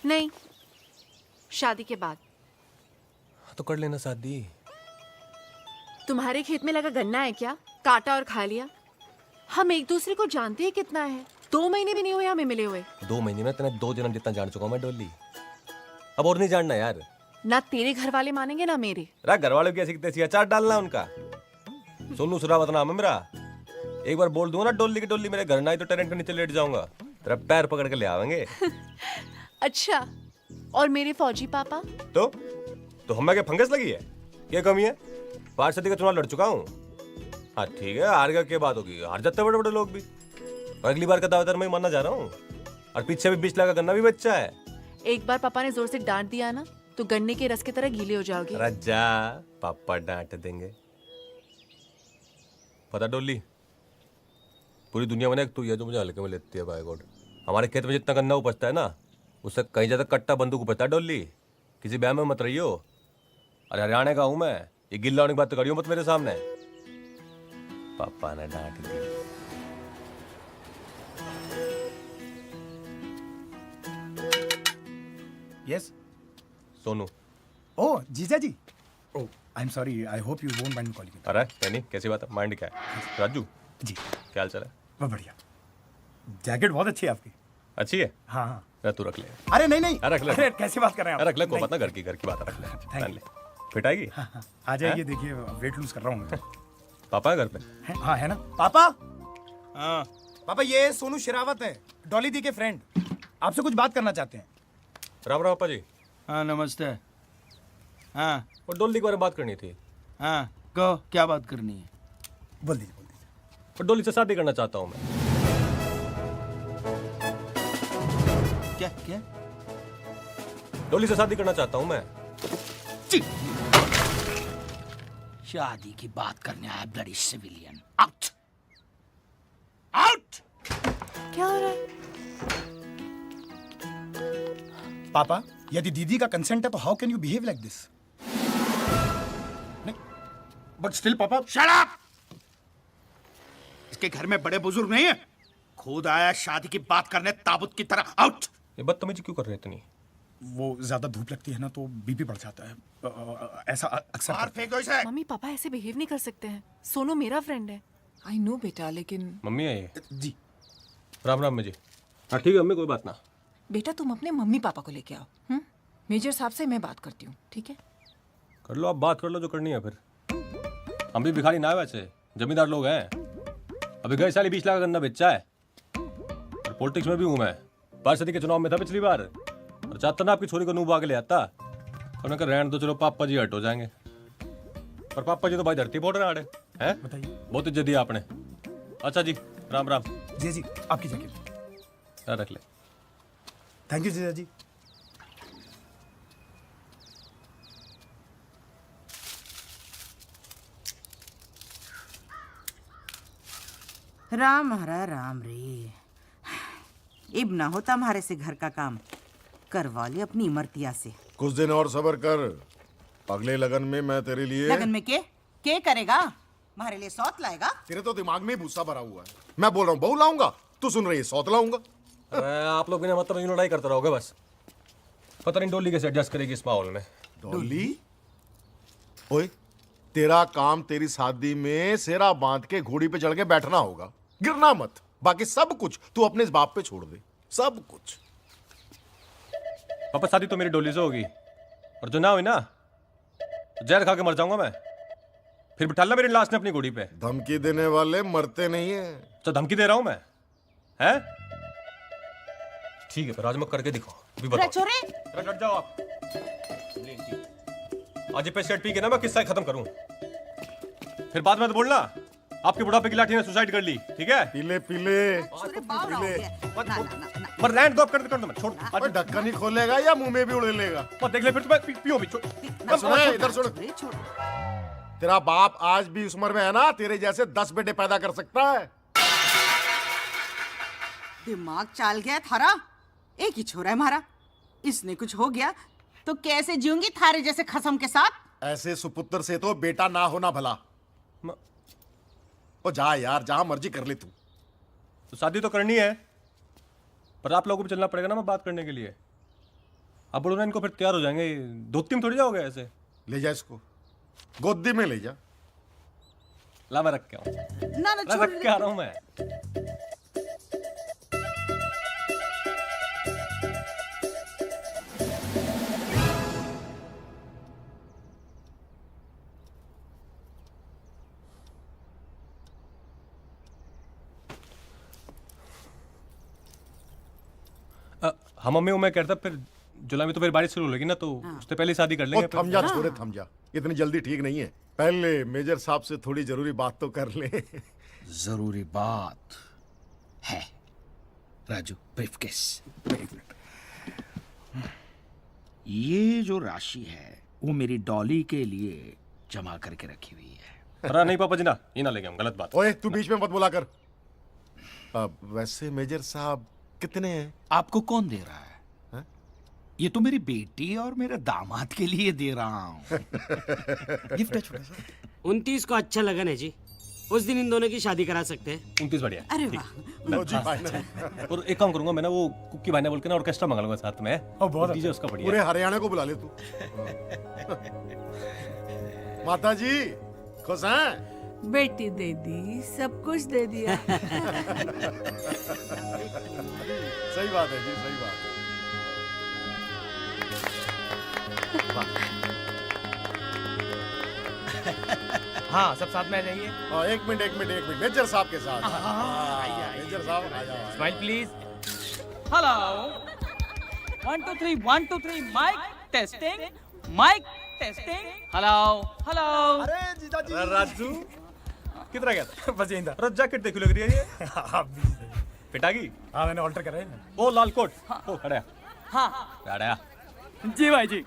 नहीं, शादी के बाद। तो कर लेना शादी। तुम्हारे खेत में लगा गन्ना है क्या? काटा और खा लिया। हम एक दूसरे को जानते हैं कितना है। 2 महीने भी नहीं हुए हमें मिले हुए। 2 महीने में तेने 2 जन्म जितना जान चुका हूं मैं डोली। अब और नहीं जानना यार। ना तेरे घर वाले मानेंगे ना मेरे। घर वालों की ऐसी तैसी अचार डालना उनका। सोनू सुरावत नाम है मेरा। एक बार बोल दूंगा ना डोली की डोली मेरे घर ना आई तो टेरेंट के नीचे लेट जाऊंगा। तेरा पैर पकड़ के ले आवेंगे। अच्छा, और मेरे फौजी पापा? तो हमें क्या फंगस लगी है? क्या कमी है? 5 सदी का चुनाव लड़ चुका हूँ। हाँ ठीक है, हार गया क्या बात होगी? हार जाते बड़े बड़े लोग भी। और अगली बार का दावेदार मैं मानना जा रहा हूँ। और पीछे भी 20 लाख का गन्ना भी बच्चा है। एक बार पापा ने जोर से डांट दिया ना तो गन्ने के रस की तरह गीले हो जाओगे। अरे जा, पापा डांट देंगे। पता डोली, पूरी दुनिया में एक तू ये जो मुझे हल्के में लेती है बाय गॉड। हमारे खेत में जितना गन्ना उपजता है ना, उससे कहीं ज्यादा कट्टा बंदूक उपजता है डोली। किसी बहम में मत रहियो। अरे हरियाणा का हूं मैं, ये गिल्ला होने की बात तो करियो मत मेरे सामने। पापा ने डांट दी। यस सोनू। ओह जीजा जी। Oh I am sorry, I hope you won't mind calling. अरे नहीं, कैसी बात है? माइंड क्या है? राजू जी क्या हाल चाल है? बहुत बढ़िया। जैकेट बहुत अच्छी है आपकी। अच्छी है? हाँ हाँ। अरे तू रख ले। अरे नहीं नहीं, रख ले। अरे कैसे बात कर रहे हैं आप? रख ले, को नहीं। पता घर की बात है, रख ले। Thank पहन ले, फिट आएगी। हाँ, हाँ, आ जाइए, देखिए वेट लूज कर रहा हूँ मैं। पापा है घर पे? हाँ है ना पापा। हाँ पापा, ये सोनू शेरावत है, डॉली दी के फ्रेंड। आपसे कुछ बात करना चाहते हैं। राम राम पापा जी। हाँ नमस्ते। हाँ और डोली के बारे में बात करनी थी। हाँ कहो, क्या बात करनी है? बोल दीजिए। और डोली से शादी करना चाहता हूँ मैं। क्या क्या? डोली से शादी करना चाहता हूँ मैं। शादी की बात करने आया ब्लडी सिविलियन। Out out. क्या हो रहा है? पापा, यदि दीदी का कंसेंट है तो how can you behave like this? But still पापा। Shut up. इसके घर में बड़े बुजुर्ग नहीं है, खुद आया शादी की बात करने ताबूत की तरह। आउट। ये बदतमीजी क्यों कर रहे हैं इतनी? वो ज्यादा धूप लगती है ना तो बीपी बढ़ जाता है। ऐसा अक्सर बाहर फेंको इसे। मम्मी पापा ऐसे बिहेव नहीं कर सकते हैं। सोनू मेरा फ्रेंड है। आई नो बेटा, लेकिन मम्मी है ये। जी। राम राम जी। हाँ ठीक है मम्मी, कोई बात ना। बेटा तुम अपने मम्मी पापा को लेके आओ। मेजर साहब से मैं बात करती हूँ, ठीक है? कर लो, आप बात कर लो जो करनी है। फिर हम भी भिखारी ना है, वैसे जमींदार लोग हैं। अभी गए साल 20 लाख का गन्ना बेचा है। और पॉलिटिक्स में भी हूँ मैं। 5 सदी के चुनाव में था पिछली बार। और चाहता ना आपकी छोरी को नूब आके ले आता। और मैं कहा रहने दो, चलो पापा जी हट हो जाएंगे। पर पापा जी तो भाई धरती फोड़ रहे हैं। बताइए। बहुत इज्जत दी आपने। अच्छा जी, राम राम। जी जी, आपकी जगह। रख ले। थैंक यू जीजा जी। राम हरा राम रे। इब ना होता हमारे से घर का काम, करवा ले अपनी इमरतिया से। कुछ दिन और सब्र कर, अगले लगन में मैं तेरे लिए। लगन में के करेगा? हमारे लिए सौत लाएगा? तेरे तो दिमाग में भूसा भरा हुआ है। मैं बोल रहा हूँ बहू लाऊंगा, तू सुन रही है सौत लाऊंगा। अरे आप लोग बिना मतलब यूं लड़ाई करते रहोगे बस। पता नहीं डोली कैसे एडजस्ट करेगी इस माहौल में। डॉली, ओए तेरा काम तेरी शादी में सेरा बांध के घोड़ी पे चढ़ के बैठना होगा, गिरना मत। बाकी सब कुछ तू अपने इस बाप पे छोड़ दे, सब कुछ। पापा शादी तो मेरी डोली से होगी, और जो ना हुई ना तो जहर खा के मर जाऊंगा मैं। फिर बिठालना मेरी लाश ने अपनी घोड़ी पे। धमकी देने वाले मरते नहीं है। तो धमकी दे रहा हूं मैं, हैं? ठीक है, फिर आज मैं करके दिखाओ। अभी बताओ। छोरे अरे डट जाओ आप। आज पे सेट पी के ना मैं किस्सा खत्म करूं। फिर बाद में तो बोलना आपके बुढ़ापे की लाठी ने सुसाइड कर ली, ठीक है? पीले पीले छोरे बावरा हो गया। ना ना ना ना। पर लैंड गॉप कर दो मत छोड़। और ढक्कन ही खोलेगा या मुंह में भी उड़े लेगा। मत देख ले फिर तुम्हें पियो भी। सुन, इधर सुन। छोरे छोड़। तेरा बाप आज भी उस उम्र में है ना, तेरे जैसे 10 बेटे पैदा कर सकता है। दिमाग चाल गया थारा। एक ही छोरा है हमारा, इसने कुछ हो गया तो कैसे जीऊंगी थारे जैसे खसम के साथ? ऐसे सुपुत्र से तो बेटा ना होना भला। ओ जा यार, जहां मर्जी कर ले तू। तो शादी तो करनी है, पर आप लोगों को भी चलना पड़ेगा ना मैं बात करने के लिए। अब बोलो ना इनको, फिर तैयार हो जाएंगे। 2-3 थोड़ी जाओगे ऐसे। ले जा इसको, गोदी में ले जा। ला मैं रख के आऊँ। ना ना ला छोड़ रख के आ रहा हूँ मैं। हाँ मम्मी, वो मैं कहता फिर जुलाई में तो फिर बारिश शुरू होगी ना, तो उससे पहले शादी कर ओ लेंगे थम जा छोरे, थम जा, इतनी जल्दी ठीक नहीं है। पहले मेजर साहब से थोड़ी जरूरी बात तो कर ले। जरूरी बात है। राजू, ब्रीफकेस। ये जो राशि है वो मेरी डॉली के लिए जमा करके रखी हुई है। अरे नहीं पापा जी, ना ये ना लेंगे हम, गलत बात। ओए तू बीच में मत बोला कर। वैसे मेजर साहब कितने हैं? आपको कौन दे रहा है? ये तो मेरी बेटी और मेरे दामाद के लिए दे रहा हूँ। गिफ्ट है छोटा सा। 29 को अच्छा लगा ना जी, उस दिन इन दोनों की शादी करा सकते हैं। 29 बढ़िया है। अरे वाह, लो जी फाइनल। और एक काम करूंगा मैं ना, वो कुकी भाई ने बोल के ना ऑर्केस्ट्रा मंगा लूंगा साथ में। बहुत डीजे उसका बढ़िया पूरे है। हरियाणा को बुला ले तू। माता जी खुश हैं? बेटी दे दी, सब कुछ दे दिया। सही बात है जी, सही बात है। हाँ, सब साथ में आ जाइए। एक मिनट मेजर साहब के साथ। मेजर साहब आ जाओ। Smile please. Hello 1 2 3 1 2 3 mike testing hello hello. अरे जीजा जी। राजू किधर गया था? बस यहीं था। अरे जैकेट देखी लग रही है ये। हाँ, please। पिटागी। हाँ, मैंने ऑल्टर करा है ना। वो लाल कोट। ओ खड़ा। हाँ खड़ा। जी भाई जी।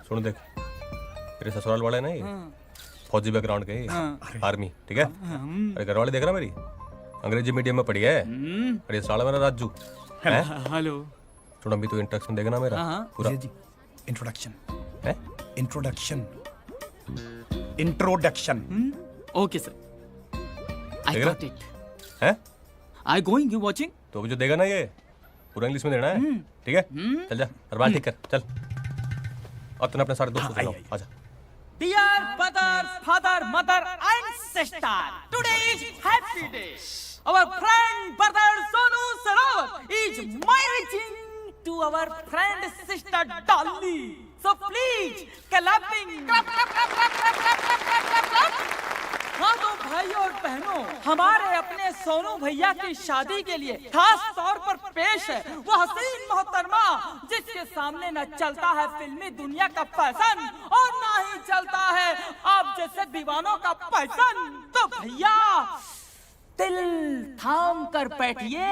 सुन देख, तेरे ससुराल वाले नहीं फौजी बैकग्राउंड के ही, आर्मी, ठीक है? अरे घर वाले देख रहा मेरी, अंग्रेजी मीडियम में पढ़ी है। अरे साला मेरा राजू है। हेलो। सुन अभी तू इंट्रोडक्शन देगा ना मेरा पूरा। जी, इंट्रोडक्शन। है? इंट्रोडक्शन। ओके सर, आई देख रहा? Got it. है? I going, you watching? तो अभी जो देगा ना ये पूरा इंग्लिश में देना है, ठीक है? चल जा और बात ठीक कर, चल। और तूने अपने सारे दोस्तों से लो, आजा। Dear brothers, father, mother, and sister, today is happy day. Our friend brother Sonu Sarawat is marrying to our friend sister Dolly. So please, clapping, clap, clap, clap, clap, clap, clap, clap, clap, clap, clap. हाँ तो भाइयों और बहनों, हमारे अपने सोनू भैया की शादी के लिए खास तौर पर पेश है वो हसीन मोहतरमा जिसके सामने न चलता है फिल्मी दुनिया का फैशन और ना ही चलता है आप जैसे दीवानों का पैसन। तो भैया दिल थाम कर बैठिए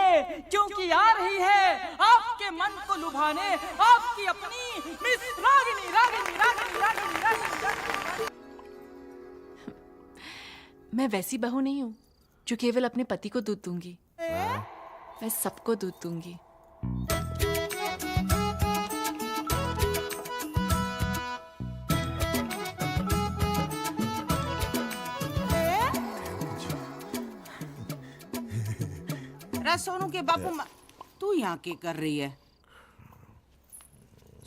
क्योंकि आ रही है आपके मन को लुभाने आपकी अपनी मिस रागिनी रागिनी रागिनी रागिनी रागिनी। मैं वैसी बहू नहीं हूँ जो केवल अपने पति को दूध दूंगी, मैं सबको दूध दूंगी। सोनू के बापू तू यहाँ क्या कर रही है?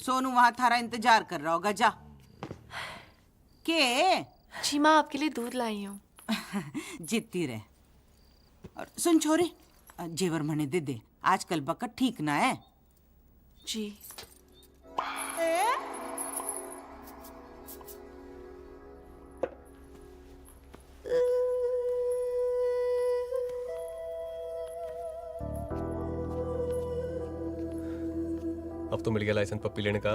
सोनू वहां थारा इंतजार कर रहा होगा, जा। के जी माँ, आपके लिए दूध लाई हूँ। जीतती रहे। और सुन छोरी, जेवर मने दे दे, आजकल बकट ठीक ना है। जी। अब तो मिल गया लाइसेंस पप्पी लेने का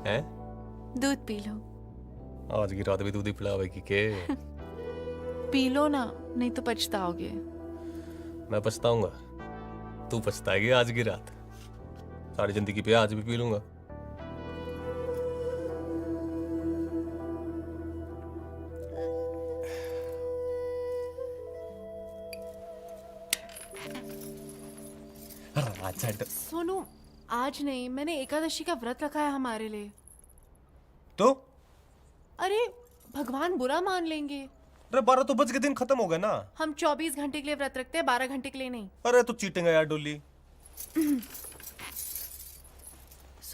है। दूध पी लो। आज की रात भी दूध ही पिलावेगी के? पी लो ना, नहीं तो पछताओगे। मैं पछताऊंगा, तू पछताएगी आज की रात। सारी जिंदगी पे आज भी पी लूंगा। सोनू, आज नहीं, मैंने एकादशी का व्रत रखा है हमारे लिए। तो अरे भगवान बुरा मान लेंगे। अरे 12 तो बज के दिन खत्म हो गया ना। हम 24 घंटे के लिए व्रत रखते हैं, 12 घंटे के लिए नहीं। अरे तू चीटिंग है यार डोली।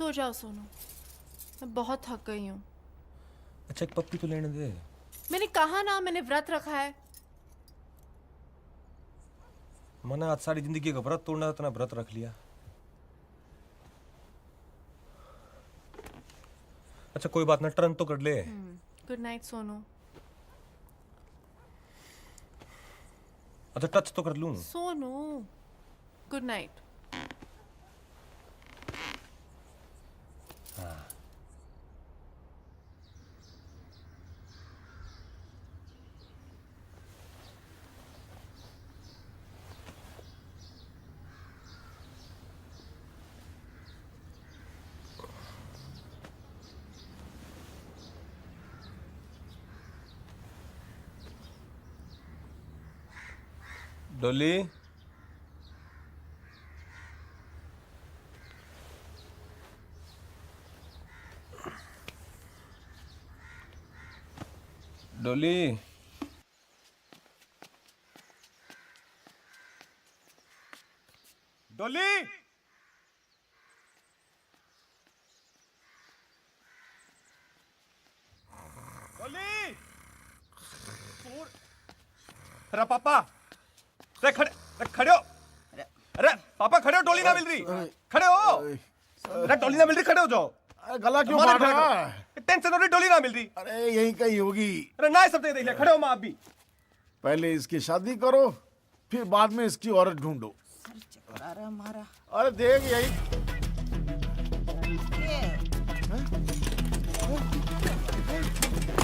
सो जाओ सोनू, मैं बहुत थक गई हूँ। अच्छा एक पप्पी तो लेने दे। मैंने कहा ना, मैंने व्रत रखा है। मना आज सारी जिंदगी का व्रत तोड़ना, इतना व्रत रख लिया। अच्छा कोई बात ना, टर्न तो कर ले। Good night Sonu. अच्छा टच तो कर लूं। Sonu, good night. डोली, डोली, डोली, डोली। अरे पापा, अरे खड़े हो। अरे पापा खड़े हो, डोली ना मिल रही। खड़े हो। अरे डोली ना मिल रही, खड़े हो जाओ। गला क्यों मार रहा है? टेंशन हो रही, डोली ना मिल रही। अरे यहीं कहीं होगी। अरे ना सब देख लिया, खड़े हो माँ आप भी। पहले इसकी शादी करो, फिर बाद में इसकी औरत ढूंढो। हमारा अरे देख यही।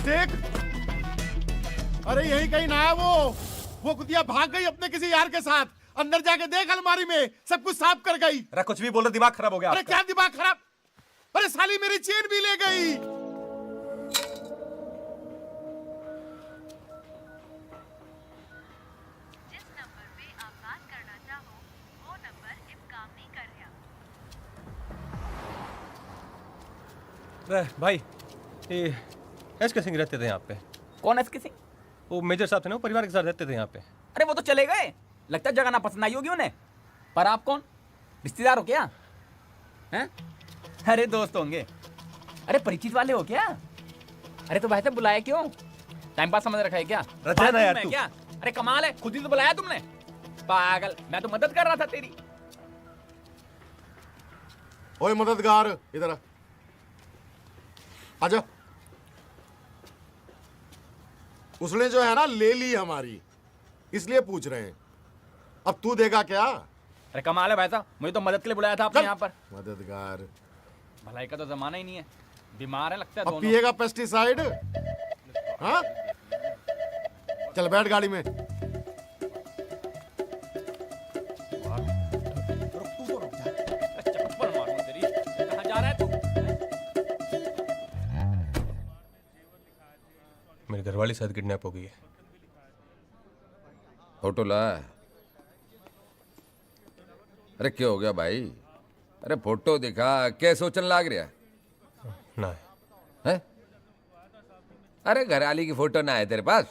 देख, अरे यही कहीं ना है वो कुतिया भाग गई अपने किसी यार के साथ। अंदर जाके देख, अलमारी में सब कुछ साफ कर गई। अरे कुछ भी बोल रहे, दिमाग खराब हो गया। अरे क्या दिमाग खराब? अरे साली मेरी चेन भी ले गई। जिस नंबर पे आप बात करना चाहो वो नंबर इस काम नहीं कर रहा। अरे भाई, ये एसके सिंह रहते थे यहाँ पे। कौन है इसके सिंह? वो मेजर साहब थे ना, वो परिवार के साथ रहते थे यहाँ पे। अरे वो तो चले गए, लगता है जगह ना पसंद आई होगी उन्हें। पर आप कौन, रिश्तेदार हो क्या? हैं? अरे दोस्त होंगे। अरे परिचित वाले हो क्या? अरे तो भाई साहब बुलाया क्यों? टाइम पास समझ रखा है क्या? रचा यार तू। क्या? अरे कमाल है, खुद ही तो बुलाया तुमने। पागल, मैं तो मदद कर रहा था तेरी। ओए मददगार, इधर आ। आजा। उसने जो है ना ले ली हमारी, इसलिए पूछ रहे हैं। अब तू देगा क्या? अरे कमाल है भाई साहब, मुझे तो मदद के लिए बुलाया था आपने यहाँ पर। मददगार, भलाई का तो जमाना ही नहीं है। बीमार है लगता है अब दोनों। पिएगा पेस्टिसाइड? हाँ, चल बैठ गाड़ी में। चप्पल मारूं तेरी। कहाँ जा रहा है तू? मेरी घरवाली शायद किडनैप हो गई है। फोटो ला। अरे क्या हो गया भाई? अरे फोटो दिखा, क्या सोचन लाग रहा ना है? अरे घरवाली की फोटो ना है तेरे पास?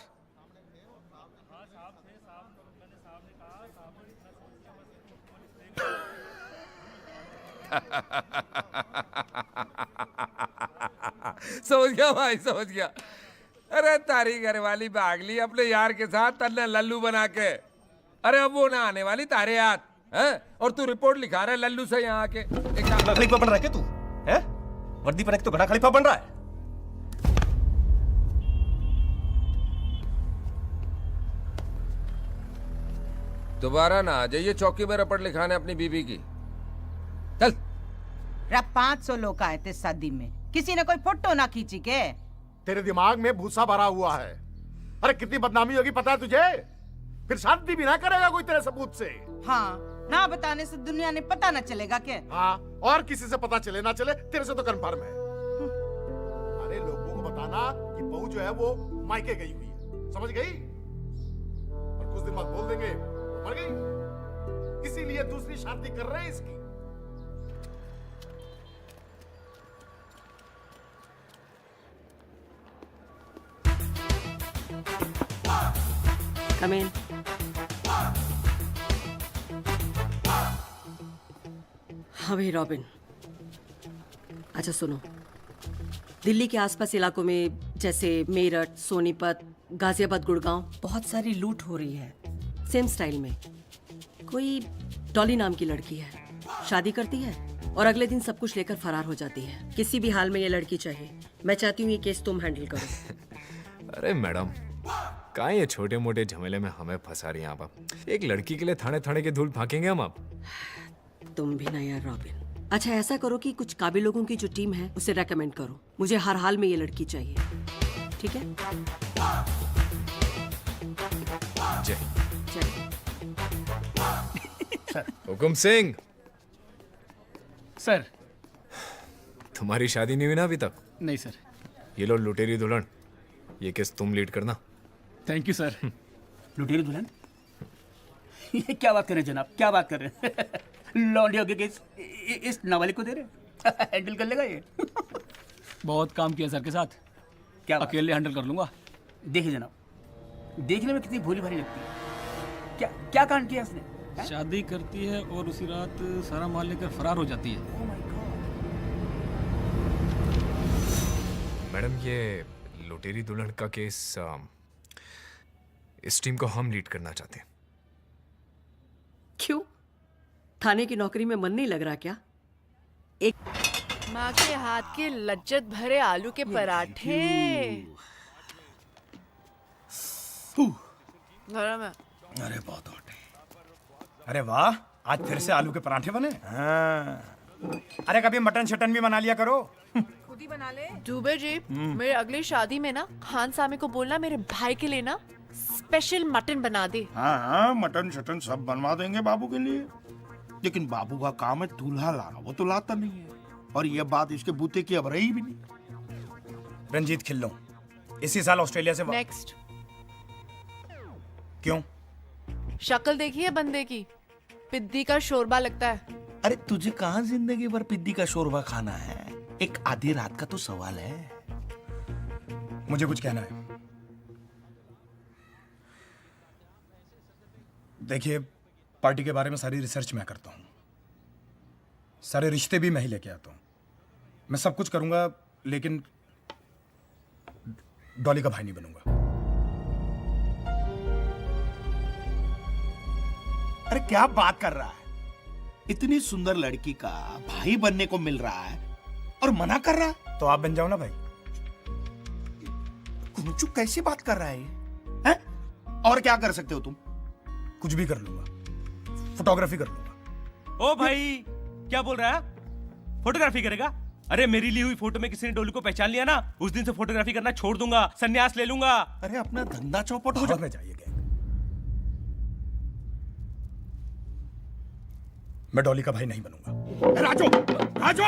समझ गया भाई, समझ गया। अरे तारी घरवाली भाग ली अपने यार के साथ, तन्ने लल्लू बना के। अरे अब वो ना आने वाली तारे हाथ है, और तू रिपोर्ट लिखा रहा है लल्लू से यहाँ आके। खलीफा बन रहा है क्या तू? है वर्दी पहन के तो घना खलीफा बन रहा है। दोबारा ना आ जाइए चौकी में रपट लिखाने अपनी बीबी की। चल। 500 लोग आए थे शादी में, किसी ने कोई फोटो ना खींची के? तेरे दिमाग में भूसा भरा हुआ है। अरे कितनी बदनामी होगी पता है तुझे? फिर शादी भी ना करेगा कोई तेरे सबूत से। हाँ, ना बताने से दुनिया ने पता ना चलेगा क्या? हाँ, और किसी से पता चले ना चले, तेरे से तो कंफर्म है। अरे लोगों को बताना कि बहू जो है वो मायके गई हुई है, समझ गई? और कुछ दिन बाद बोल देंगे मर गई, इसीलिए दूसरी शादी कर रहे हैं इसकी। Come in. अभी रॉबिन, अच्छा सुनो, दिल्ली के आसपास इलाकों में जैसे मेरठ, सोनीपत, गाजियाबाद, गुड़गांव बहुत सारी लूट हो रही है सेम स्टाइल में। कोई डॉली नाम की लड़की है, शादी करती है और अगले दिन सब कुछ लेकर फरार हो जाती है। किसी भी हाल में ये लड़की चाहिए। मैं चाहती हूँ ये केस तुम हैंडल करो। अरे मैडम, कहाँ ये छोटे मोटे झमेले में हमें फंसा रही हैं आप? एक लड़की के लिए थाने थाने के धूल फाकेंगे हम आप? तुम भी ना यार रॉबिन। अच्छा ऐसा करो कि कुछ काबिल लोगों की जो टीम है उसे रेकमेंड करो। मुझे हर हाल में ये लड़की चाहिए, ठीक है? जय चलिए। हुकुम सिंह, सर। तुम्हारी शादी नहीं हुई ना अभी तक? नहीं सर। ये लो लुटेरी दुल्हन, ये केस तुम लीड करना। Thank you sir. लुटेरी दुल्हन? ये क्या बात कर रहे हैं जनाब, क्या बात कर रहे हैं? लौंडियों के केस इस नाबालिग को दे रहे? हैंडल कर लेगा ये? बहुत काम किया सर के साथ, क्या अकेले हैंडल कर लूंगा। देखिए जनाब, देखने में कितनी भोली भाली लगती है। क्या क्या कांड किया इसने? शादी करती है और उसी रात सारा माल लेकर फरार हो जाती है। मैडम, ये लुटेरी दुल्हन का केस इस टीम को हम लीड करना चाहते हैं। क्यों? थाने की नौकरी में मन नहीं लग रहा क्या? एक माँ के हाथ के लज्जत भरे आलू के पराठे गरम है। अरे बहुत हॉट है। अरे वाह, आज फिर से आलू के पराठे बने। हाँ। अरे कभी मटन शटन भी बना लिया करो। खुद ही बना ले। दुबे जी, मेरे अगली शादी में ना खान सामे को बोलना मेरे भाई के लिए ना स्पेशल मटन बना दे। हाँ हाँ, मटन शटन सब बनवा देंगे बाबू के लिए। लेकिन बाबू का काम है दूल्हा लाना, वो तो लाता नहीं है। और ये बात इसके बूते की अब रही भी नहीं। रंजीत खिल्लो इसी साल ऑस्ट्रेलिया से नेक्स्ट। क्यों? शक्ल देखी है बंदे की, पिद्दी का शोरबा लगता है। अरे तुझे कहाँ जिंदगी भर पिद्दी का शोरबा खाना है? एक आधी रात का तो सवाल है। मुझे कुछ कहना है। देखिए, पार्टी के बारे में सारी रिसर्च मैं करता हूँ, सारे रिश्ते भी मैं ही लेके आता हूँ। मैं सब कुछ करूंगा, लेकिन डॉली का भाई नहीं बनूंगा। अरे क्या बात कर रहा है? इतनी सुंदर लड़की का भाई बनने को मिल रहा है और मना कर रहा है? तो आप बन जाओ ना भाई। कुंचू कैसी बात कर रहा है ये? हैं? और क्या कर सकते हो तुम? कुछ भी कर लूंगा, फोटोग्राफी कर लूंगा। ओ भाई, क्या बोल रहा है? फोटोग्राफी करेगा? अरे मेरी ली हुई फोटो में किसी ने डोली को पहचान लिया ना, उस दिन से फोटोग्राफी करना छोड़ दूंगा, संन्यास ले लूंगा। अरे अपना धंधा चौपट हो जाइए। मैं डॉली का भाई नहीं बनूंगा। राजू, राजू,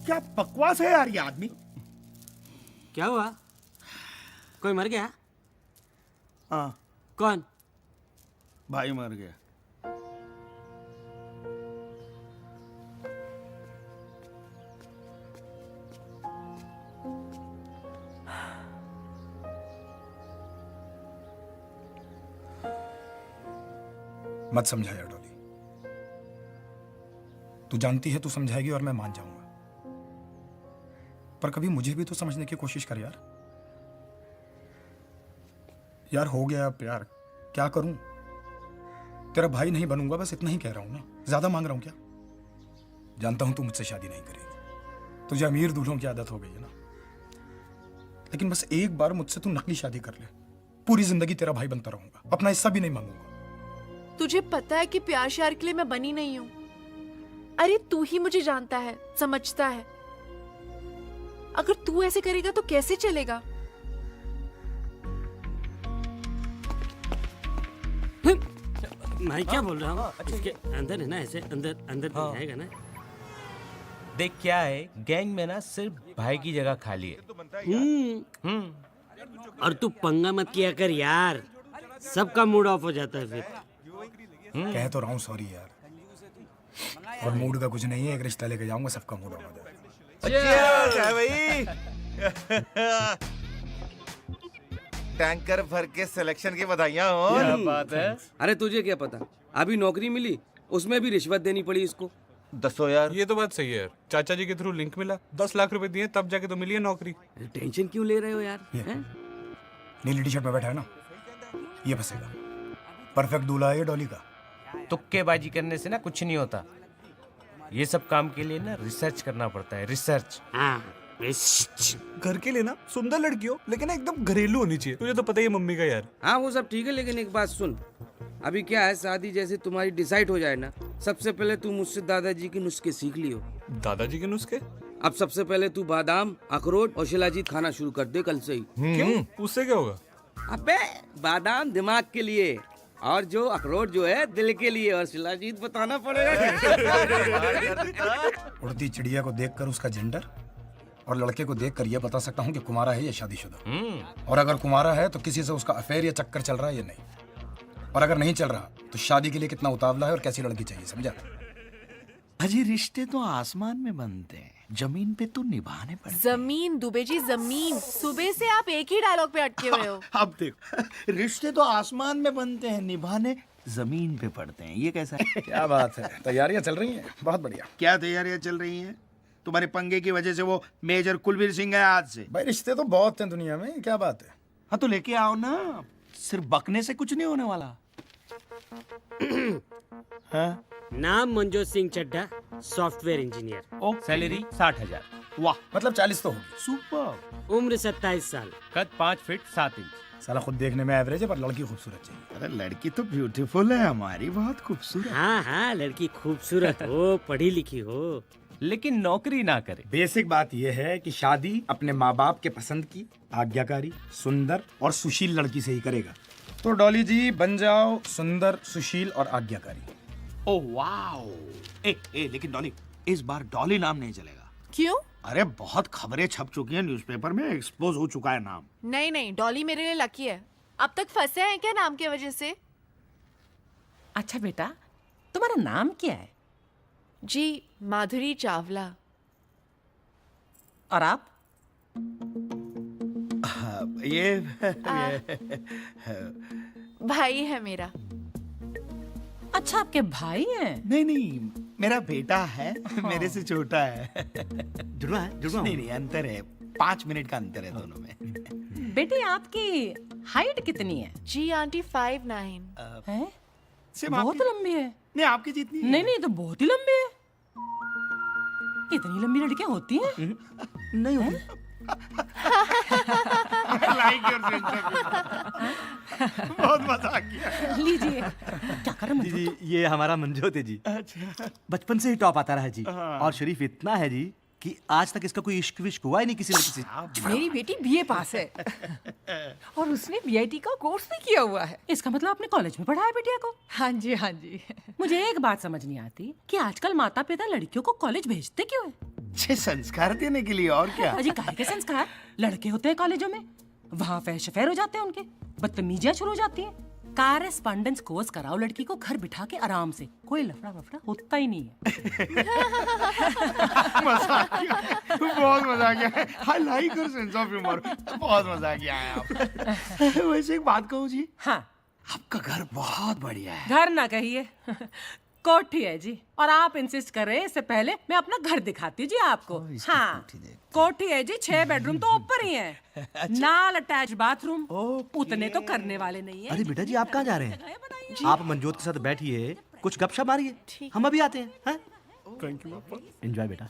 क्या बकवास है यार ये आदमी? क्या हुआ? कोई मर गया? हाँ। कौन? भाई मर गया। मत समझाया डॉली, तू जानती है तू समझाएगी और मैं मान जाऊंगा, पर कभी मुझे भी तो समझने की कोशिश कर यार। यार हो गया प्यार, क्या करूं? तेरा भाई नहीं बनूंगा, बस इतना ही कह रहा हूं ना। ज्यादा मांग रहा हूं क्या? जानता हूं तू मुझसे शादी नहीं करेगी, तुझे अमीर दूल्हों की आदत हो गई है ना। लेकिन बस एक बार मुझसे तू नकली शादी कर ले, पूरी जिंदगी तेरा भाई बनता रहूंगा, अपना हिस्सा भी नहीं मांगूंगा। तुझे पता है कि प्यार श्यार के लिए मैं बनी नहीं हूं। अरे तू ही मुझे जानता है, समझता है। अगर तू ऐसे करेगा तो कैसे चलेगा? मैं क्या बोल रहा हूँ? इसके अंदर है ना, ऐसे अंदर अंदर आएगा ना। देख क्या है, गैंग में ना सिर्फ भाई की जगह खाली है। और तू पंगा मत किया कर यार, सबका मूड ऑफ हो जाता है फिर। कह तो रहा हूँ सॉरी यार, और मूड का कुछ नहीं है, एक रिश्ता लेके जाऊंगा, सबका मूड ऑफ हो जाएगा। भाई टैंकर भर के सिलेक्शन की बधाइयां हो। क्या बात है। अरे तुझे क्या पता, अभी नौकरी मिली, उसमें भी रिश्वत देनी पड़ी इसको। 10 यार। ये तो बात सही है यार, चाचा जी के थ्रू लिंक मिला, 10 लाख रुपए दिए तब जाके तो मिली है नौकरी। टेंशन क्यों ले रहे हो यार? नीली टी शर्ट में बैठा है ना, ये फंसेगा। परफेक्ट दूल्हा है ये डॉली का। तुक्केबाजी करने से ना कुछ नहीं होता, ये सब काम के लिए ना रिसर्च करना पड़ता है, रिसर्च। घर के लिए ना सुंदर लड़की हो, लेकिन एकदम घरेलू होनी चाहिए। तुझे तो पता ही है मम्मी का यार। हाँ वो सब ठीक है, लेकिन एक बात सुन, अभी क्या है, शादी जैसे तुम्हारी डिसाइड हो जाए ना, सबसे पहले तू मुझसे दादाजी के नुस्खे सीख लियो। दादाजी के नुस्खे? अब सबसे पहले तू बादाम, अखरोट और शिलाजीत खाना शुरू कर दे कल से ही। क्यों? उससे क्या होगा? अबे बादाम दिमाग के लिए, और जो अखरोट जो है दिल के लिए, और शिलाजीत बताना पड़ेगा। उड़ती चिड़िया को देखकर उसका जेंडर और लड़के को देखकर यह बता सकता हूँ कि कुमारा है या शादीशुदा। और अगर कुमारा है तो किसी से उसका अफेयर या चक्कर चल रहा है या नहीं, और अगर नहीं चल रहा तो शादी के लिए कितना उतावला है और कैसी लड़की चाहिए, समझा? अजी रिश्ते तो आसमान में बनते हैं, जमीन पे तो निभाने पड़ते हैं। जमीन दुबे जी, जमीन। सुबह से आप एक ही डायलॉग पे अटके हुए हो। अब देखो, रिश्ते तो आसमान में बनते हैं, निभाने जमीन पे पड़ते हैं। ये कैसा है? क्या बात है, तैयारियां चल रही हैं? बहुत बढ़िया। क्या तैयारियां चल रही हैं? तुम्हारे पंगे की वजह से वो मेजर कुलवीर सिंह है आज से। भाई रिश्ते तो बहुत हैं दुनिया में, क्या बात है? हाँ तो लेके आओ ना, सिर्फ बकने से कुछ नहीं होने वाला। हाँ? नाम Manjot Singh Chadha, software engineer. Salary 60,000। वाह, मतलब 40 तो होगी। सुपर। उम्र 27 साल। कद 5 फीट 7 इंच। साला खुद देखने में एवरेज है, पर लड़की खूबसूरत चाहिए। अरे लड़की तो ब्यूटीफुल है हमारी, बहुत खूबसूरत। हाँ हाँ, लड़की खूबसूरत हो, पढ़ी लिखी हो, लेकिन नौकरी ना करे। बेसिक बात यह है कि शादी अपने माँ बाप के पसंद की, आज्ञाकारी, सुंदर और सुशील लड़की से ही करेगा। तो डॉली जी बन जाओ सुंदर, सुशील और आज्ञाकारी। Oh wow. लेकिन डॉली, इस बार डॉली नाम नहीं चलेगा। क्यों? अरे बहुत खबरें छप चुकी हैं न्यूज़पेपर में, एक्सपोज हो चुका है नाम। नहीं नहीं, डॉली मेरे लिए लकी है। अब तक फंसे हैं क्या नाम की वजह से? अच्छा बेटा, तुम्हारा नाम क्या है? जी माधुरी चावला। और आप? ये भाई है मेरा। अच्छा, आपके भाई हैं? नहीं नहीं, मेरा बेटा है, मेरे से छोटा है। जुड़वा है? जुड़वा नहीं नहीं, अंतर है, 5 मिनट का अंतर है दोनों में। बेटी आपकी हाइट कितनी है? जी आंटी 5'9". हैं? सिर्फ बहुत आपकी- लंबी है। नहीं आपकी जितनी है। नहीं नहीं, तो बहुत ही लंबी है। इतनी लंबी लड़कियां होती हैं? नहीं होती। बहुत मजा किया। लीजिए। क्या कर रहे जी ये हमारा मंजोत है जी। बचपन से ही टॉप आता रहा है जी। हाँ। और शरीफ इतना है जी कि आज तक इसका कोई इश्क विश्क हुआ ही नहीं किसी लड़की से। मेरी बेटी बीए पास है और उसने बीआईटी का कोर्स भी किया हुआ है। इसका मतलब आपने कॉलेज में पढ़ाया बिटिया को? हाँ जी हाँ जी। मुझे एक बात समझ नहीं आती कि आजकल माता पिता लड़कियों को कॉलेज भेजते क्यों है? अच्छे संस्कार देने के लिए, और क्या। अजी काहे के संस्कार? लड़के होते हैं कॉलेजों में, वहाँ फैश अफेयर हो जाते हैं उनके, बदतमीजियां शुरू हो जाती हैं। कॉरेस्पॉन्डेंस कोर्स कराओ लड़की को घर बिठा के आराम से, कोई लफड़ा वफड़ा होता ही नहीं है। मजा आ गया, बहुत मजा आ गया। I like your sense of humour, बहुत मजा आ गया है आप। वैसे एक बात कहूँ जी। हाँ। आपका घर बहुत बढ़िया है। घर ना कहिए, कोठी है जी। और आप इंसिस्ट कर रहे हैं, इससे पहले मैं अपना घर दिखाती हूँ जी आपको। हाँ, कोठी है जी, 6 बेडरूम तो ऊपर ही है। नाल अटैच बाथरूम, उतने तो करने वाले नहीं है। अरे बेटा जी, आप कहाँ जा रहे हैं? आप मंजोत के साथ बैठिए, कुछ गपशप मारिए, हम अभी आते हैं। थैंक यू पापा। एंजॉय बेटा।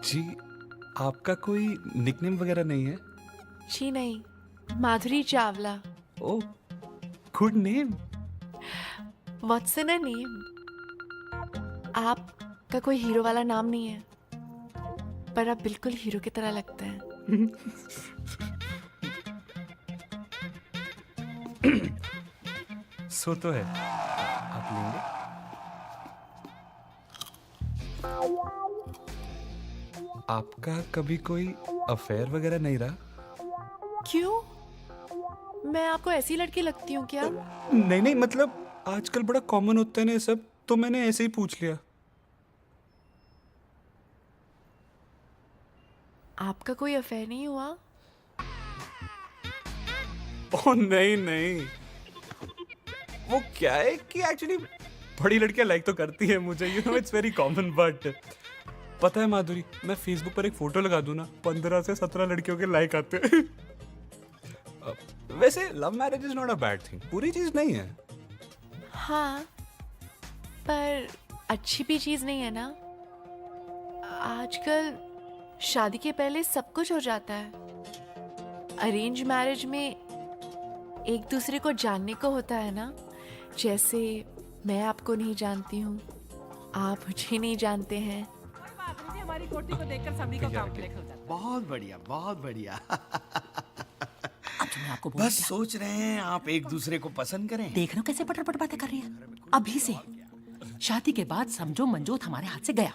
जी आपका कोई निकनेम वगैरह नहीं है? जी नहीं, Madhuri Chawla. Oh good name. What's in a name? आपका कोई हीरो वाला नाम नहीं है, पर आप बिल्कुल हीरो की तरह लगते हैं। सो तो है, आप लेंगे? आपका कभी कोई अफेयर वगैरह नहीं रहा? क्यों? मैं आपको ऐसी लड़की लगती हूँ क्या? नहीं नहीं, मतलब आजकल बड़ा कॉमन होता है ना ये सब, तो मैंने ऐसे ही पूछ लिया। आपका कोई अफेयर नहीं हुआ? ओह नहीं नहीं, वो क्या है कि एक्चुअली बड़ी लड़कियां लाइक तो करती है मुझे, you know it's very common. But पता है माधुरी, मैं फेसबुक पर एक फोटो लगा दूं ना, 15 से 17 लड़कियों के लाइक आते हैं। वैसे love marriage is not a bad thing, पूरी चीज नहीं है। हाँ, पर अच्छी भी चीज नहीं है ना। आजकल शादी के पहले सब कुछ हो जाता है। अरेंज मैरिज में एक दूसरे को जानने को होता है ना, जैसे मैं आपको नहीं जानती हूँ, आप मुझे नहीं जानते हैं। हमारी कोठी को देखकर सभी को कॉम्प्लेक्स हो जाता है। बहुत बढ़िया, बहुत बढ़िया। आपको बस सोच रहे हैं आप एक दूसरे को पसंद करें। देख लो कैसे पटर पटर बातें कर रही है। अभी से शादी के बाद समझो मंजोत हमारे हाथ से गया,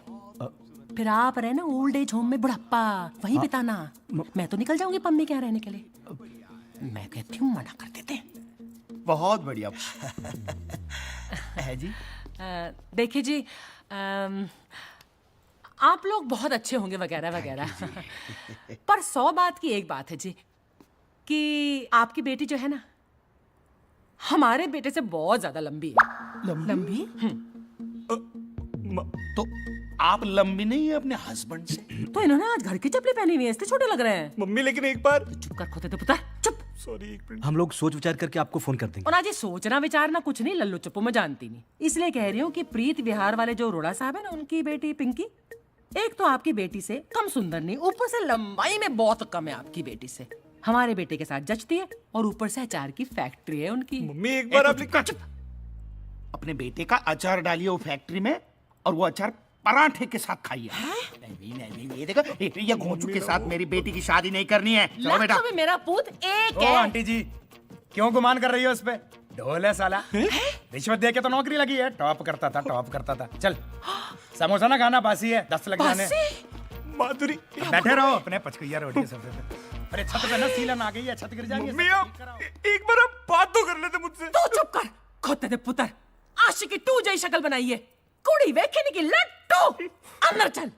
फिर आप रहे ना ओल्ड एज होम में बुढ़ापा, वहीं बिताना। मैं तो निकल जाऊंगी पम्मी के यहाँ रहने के लिए। मैं कहती हूँ मना कर देते हैं। बहुत बढ़िया है जी। देखिए जी, आप लोग बहुत अच्छे होंगे वगैरह वगैरह, पर 100 बात की एक बात है जी, कि आपकी बेटी जो है ना, हमारे बेटे से बहुत ज्यादा लंबी है। लंबी? तो आप लंबी नहीं है अपने हस्बैंड से? तो इन्होंने आज घर की चप्पलें पहनी हुई है, इसलिए छोटे लग रहे हैं। मम्मी लेकिन एक बार चुप कर खोते थे पुत्र, चुप। सॉरी एक मिनट। हम लोग सोच विचार करके आपको फोन कर देंगे। और आज ये सोचना विचारना कुछ नहीं, लल्लू चप्पू मैं जानती नहीं, इसलिए कह रही हूँ कि प्रीत विहार वाले जो अरोड़ा साहब है ना, उनकी बेटी पिंकी, एक तो आपकी बेटी से कम सुंदर नहीं, ऊपर से लंबाई में बहुत कम है आपकी बेटी से। हमारे बेटे के साथ जचती है, और ऊपर से अचार की फैक्ट्री है उनकी। मम्मी एक बार आप अपने बेटे का अचार डालिए वो फैक्ट्री में, और वो अचार पराठे के साथ खाइए। नहीं, ये देखो, ये घोंचू के साथ मेरी बेटी की शादी नहीं करनी है। चलो बेटा। भी मेरा पूत एक ओ है। आंटी जी, क्यों गुमान कर रही हो उस पे? ढोल है साला, रिश्वत दे के तो नौकरी लगी है। टॉप करता था, टॉप करता था। चल समोसा ना खाना, बासी है, 10 लग जाने। माधुरी बैठे रहो अपने पचकैया रोटी सबसे। अरे छत पे ना सीलन आ गई है, छत गिर जाएगी। मम्मी आप एक बार आप बात तो कर लेते मुझसे। तू चुप कर खोते थे पुत्र, आशिकी 2 जई शक्ल बनाई है, कुड़ी वेखने की लट्टू। अंदर चल।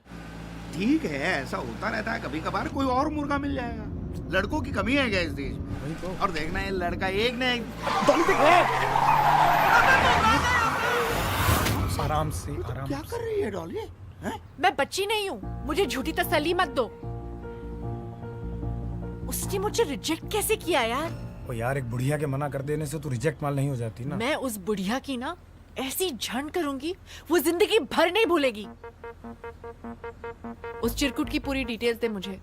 ठीक है, ऐसा होता रहता है, कभी कभार कोई और मुर्गा मिल जाएगा। लड़कों की कमी है क्या इस देश में? और देखना है लड़का एक ने एक आराम से, आराम। क्या कर रही है डॉली? मैं बच्ची नहीं हूँ, मुझे झूठी तसल्ली मत दो। उसने मुझे रिजेक्ट कैसे किया यार? ओ यार, एक बुढ़िया के मना कर देने से तू रिजेक्ट माल नहीं हो जाती ना। मैं उस बुढ़िया की ना ऐसी झंड करूंगी, वो जिंदगी भर नहीं भूलेगी। उस चिरकुट की पूरी डिटेल्स दे मुझे।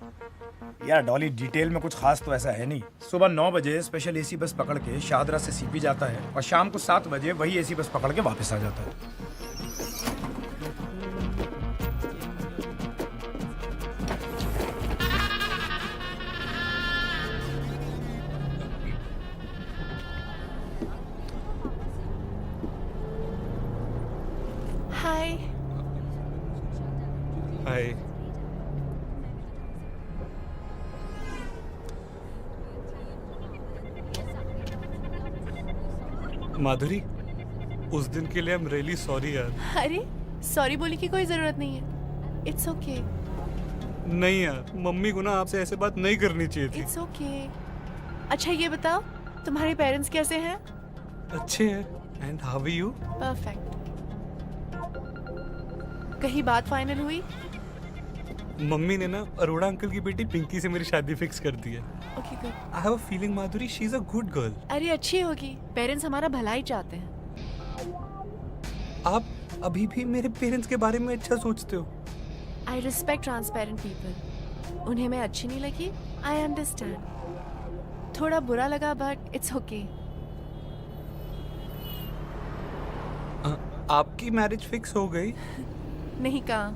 यार डॉली, डिटेल में कुछ खास तो ऐसा है नहीं। सुबह 9 बजे स्पेशल एसी बस पकड़ के शाहदरा से सीपी जाता है, और शाम को 7 बजे वही एसी बस पकड़ के वापस आ जाता है। हाय। हाय। माधुरी, उस दिन के लिए आई एम रियली सॉरी यार। अरे सॉरी बोलने की कोई जरूरत नहीं है, इट्स ओके। नहीं यार, मम्मी को ना आपसे ऐसे बात नहीं करनी चाहिए थी। It's okay. अच्छा ये बताओ, तुम्हारे पेरेंट्स कैसे हैं? अच्छे हैं। And how are you? Perfect. कहीं बात फाइनल हुई? मम्मी ने ना अरोड़ा अंकल की बेटी पिंकी से मेरी शादी फिक्स कर दी है। Okay good. I have a feeling Madhuri she is a good girl. अरे अच्छी होगी, पेरेंट्स हमारा भला ही चाहते हैं। आप अभी भी मेरे पेरेंट्स के बारे में अच्छा सोचते हो। I respect transparent people. उन्हें मैं अच्छी नहीं लगी, आई अंडरस्टैंड। थोड़ा बुरा लगा बट इट्स ओके। आपकी मैरिज फिक्स हो गई? नहीं कहा,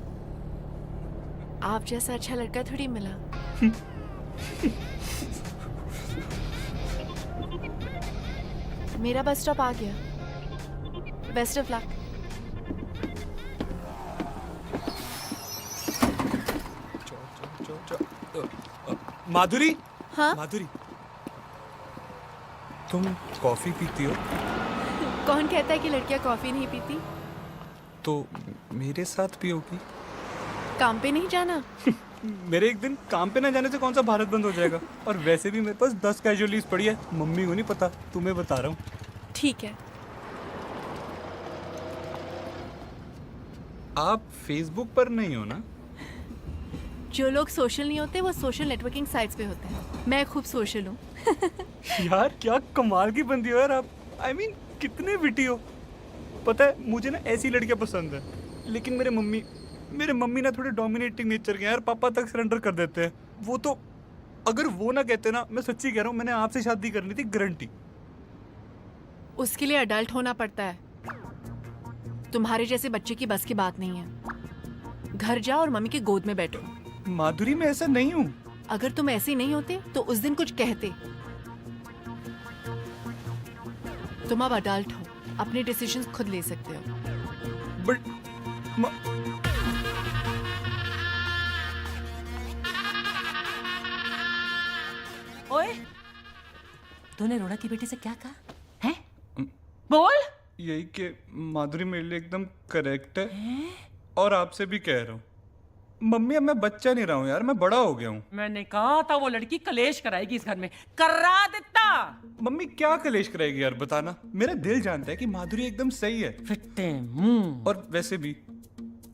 आप जैसा अच्छा लड़का थोड़ी मिला। मेरा बस स्टॉप आ गया। Best of luck. माधुरी। हाँ? माधुरी, तुम कॉफी पीती हो? कौन कहता है कि लड़कियां कॉफी नहीं पीती? तो मेरे साथ पियोगी? काम पे नहीं जाना? मेरे एक दिन काम पे ना जाने से कौन सा भारत बंद हो जाएगा। और वैसे भी मेरे पास 10 कैजुअल लीव पड़ी है, मम्मी को नहीं पता, तुम्हें बता रहा हूँ। ठीक है। आप फेसबुक पर नहीं हो ना? जो लोग सोशल नहीं होते वो सोशल नेटवर्किंग साइट्स पे होते हैं। मैं खूब सोशल हूँ। यार क्या कमाल की बंदी हो यार आप। I mean, कितने विटी हो। पता है मुझे ना ऐसी लड़कियां पसंद है, लेकिन मेरे मम्मी ना थोड़े डोमिनेटिंग नेचर के हैं यार, पापा तक सरेंडर कर देते हैं। वो तो अगर वो ना कहते ना, मैं सच्ची कह रहा हूँ, मैंने आपसे शादी करनी थी गारंटी। उसके लिए अडल्ट होना पड़ता है। तुम्हारे जैसे बच्चे की बस की बात नहीं है। घर जाओ और मम्मी की गोद में बैठो। माधुरी मैं ऐसा नहीं हूँ। अगर तुम ऐसे नहीं होते तो उस दिन कुछ कहते। तुम अब अडल्ट हो, अपने डिसीजंस खुद ले सकते हो। बट ओए, तूने रोड़ा की बेटी से क्या कहा है? बोल। यही कि माधुरी मेरे लिए एकदम करेक्ट है, और आपसे भी कह रहा हूँ। मम्मी अब मैं बच्चा नहीं रहा हूँ यार, मैं बड़ा हो गया हूँ। मैंने कहा था वो लड़की कलेश कराएगी इस घर में, करा देता। मम्मी क्या कलेश कराएगी यार, बताना। मेरा दिल जानता है कि माधुरी एकदम सही है। फिट्टे मुंह। और वैसे भी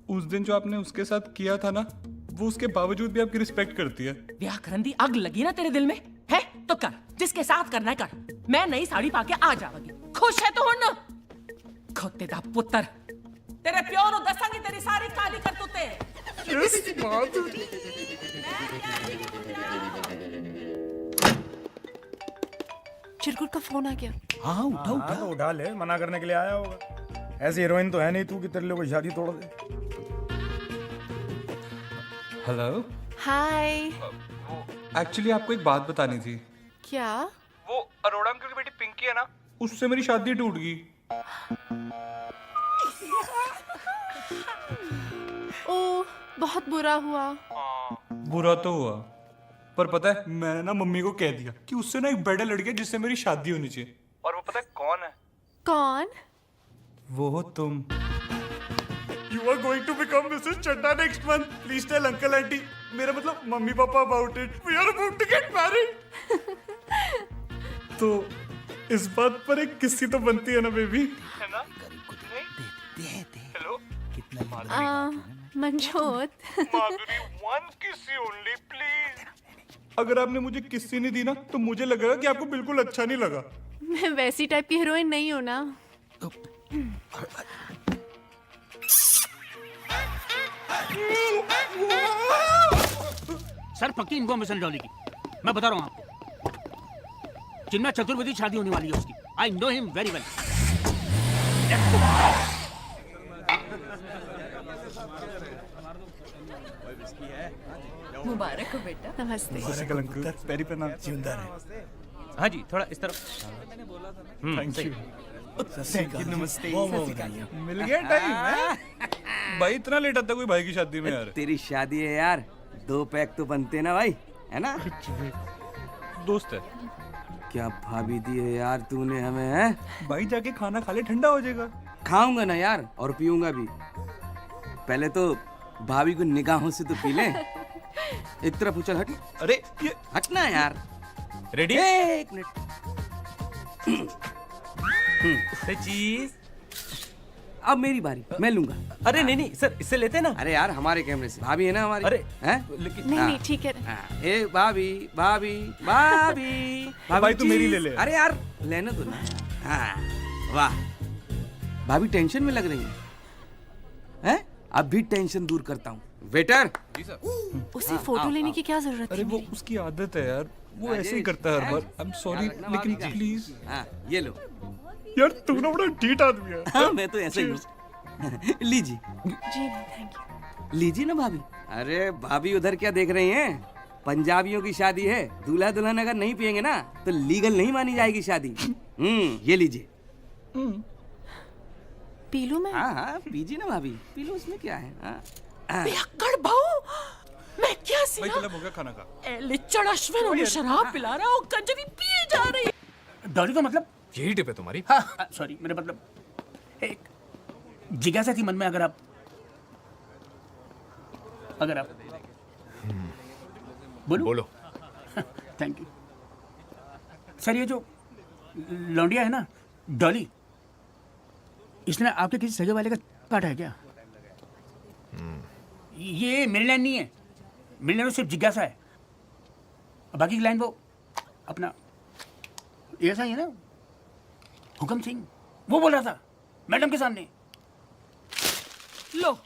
उस दिन जो आपने उसके साथ किया था ना, वो उसके बावजूद भी आपकी रिस्पेक्ट करती है। ब्याह करंदी आग लगी ना तेरे दिल में है तो कर, जिसके साथ करना है कर। मैं नई साड़ी पाके आ जाऊंगी। खुश है तो हुन खोते दा पुत्र, तेरे प्यो नु दसांगी तेरी सारी काली करतूते। चिरकुट का फोन आ गया। हाँ उठा तो उठा ले, मना करने के लिए आया होगा। ऐसी हीरोइन तो है नहीं तू कि तेरे लिए कोई शादी तोड़ दे। हेलो। हाय। एक्चुअली आपको एक बात बतानी थी। क्या? वो अरोड़ा अंकल की बेटी पिंकी है ना, उससे मेरी शादी टूट गई। ओह, बहुत बुरा हुआ। बुरा तो हुआ, पर पता है मैंने ना मम्मी को कह दिया कि उससे ना एक बेटर लड़की है जिससे मेरी शादी होनी चाहिए। और वो पता है कौन है? कौन? वो हो तुम। You are going to become Mrs. Chadda next month. Please tell uncle auntie. मेरा मतलब mummy papa about it. We are about to get married. तो इस बात पर एक किस्सी तो बनती है ना बेबी, है ना? Hello. Manjot. Madhuri, one किस्सी only, please. अगर आपने मुझे किस्सी नहीं दी ना, तो मुझे लगेगा कि आपको बिल्कुल अच्छा नहीं लगा। मैं वैसी टाइप की हीरोइन नहीं हूँ ना। सर पक्की इन्फॉर्मेशन डॉली की, मैं बता रहा हूँ आपको। चिन्मय चतुर्वेदी शादी होने वाली है उसकी। I know him very well. मुबारक हो बेटा। नमस्ते। पैरी पे नाम जिंदा रहे। हाँ जी, थोड़ा इस तरफ। Thank you. नमस्ते। मिल गया टाइम। भाई इतना लेट आता कोई भाई की शादी में यार? तेरी शादी है यार, 2 पैक तो बनते ना भाई, है ना? दोस्त है। क्या भाभी दी है यार तूने हमें, है? भाई जाके खाना खा ले, ठंडा हो जाएगा। खाऊंगा ना यार, और पीऊंगा भी। पहले तो भाभी को निगाहों से तो पी ले। एक तरफ उछल, हट। अरे ये हटना यार। रेडी? एक मिनट। चीज। अब मेरी बारी, मैं लूंगा। अरे नहीं सर, इससे लेते ना। अरे यार हमारे कैमरे से, भाभी है ना हमारी। अरे हैं? लेकिन नहीं ठीक है। ए भाभी भाभी भाभी भाई तू मेरी ले ले। अरे यार लेने दो ना। हाँ, वाह भाभी टेंशन में लग रही है? अब भी टेंशन दूर करता हूँ। वेटर। उसे फोटो लेने की क्या जरूरत अरे है? वो उसकी आदत है यार, वो ऐसे ही करता है हर बार। आई एम सॉरी, लेकिन प्लीज। ये लो। यार तू ना बड़ा ढीठ आदमी है। हाँ, मैं तो ऐसे ही हूँ। लीजिए। जी थैंक यू। लीजिए ना भाभी। अरे भाभी उधर क्या देख रही हैं? पंजाबियों की शादी है, दूल्हा दुल्हन अगर नहीं पियेंगे ना तो लीगल नहीं मानी जाएगी शादी। ये लीजिए। पी लूं मैं? हाँ पीजिए ना भाभी, पी लो, उसमें क्या है। बेअक्कड़ बहू, मैं क्या भाई सीना? चला होगा खाना का। लिच्चड़ अश्विन उन्हें शराब पिला रहा और कंजरी पिए जा रही है। डॉली का मतलब? यही टिप है तुम्हारी? हाँ सॉरी, मेरा मतलब एक जिज्ञासा थी मन में। अगर आप बोलो। Thank you sir. ये जो लौंडिया है ना, डॉली, इसने आपके किसी सगे वाले का काटा है क्या? ये मिलना नहीं है, मिलना सिर्फ जिज्ञासा है। बाकी की लाइन वो अपना ऐसा ही है ना, हुक्म सिंह वो बोल रहा था मैडम के सामने। लो,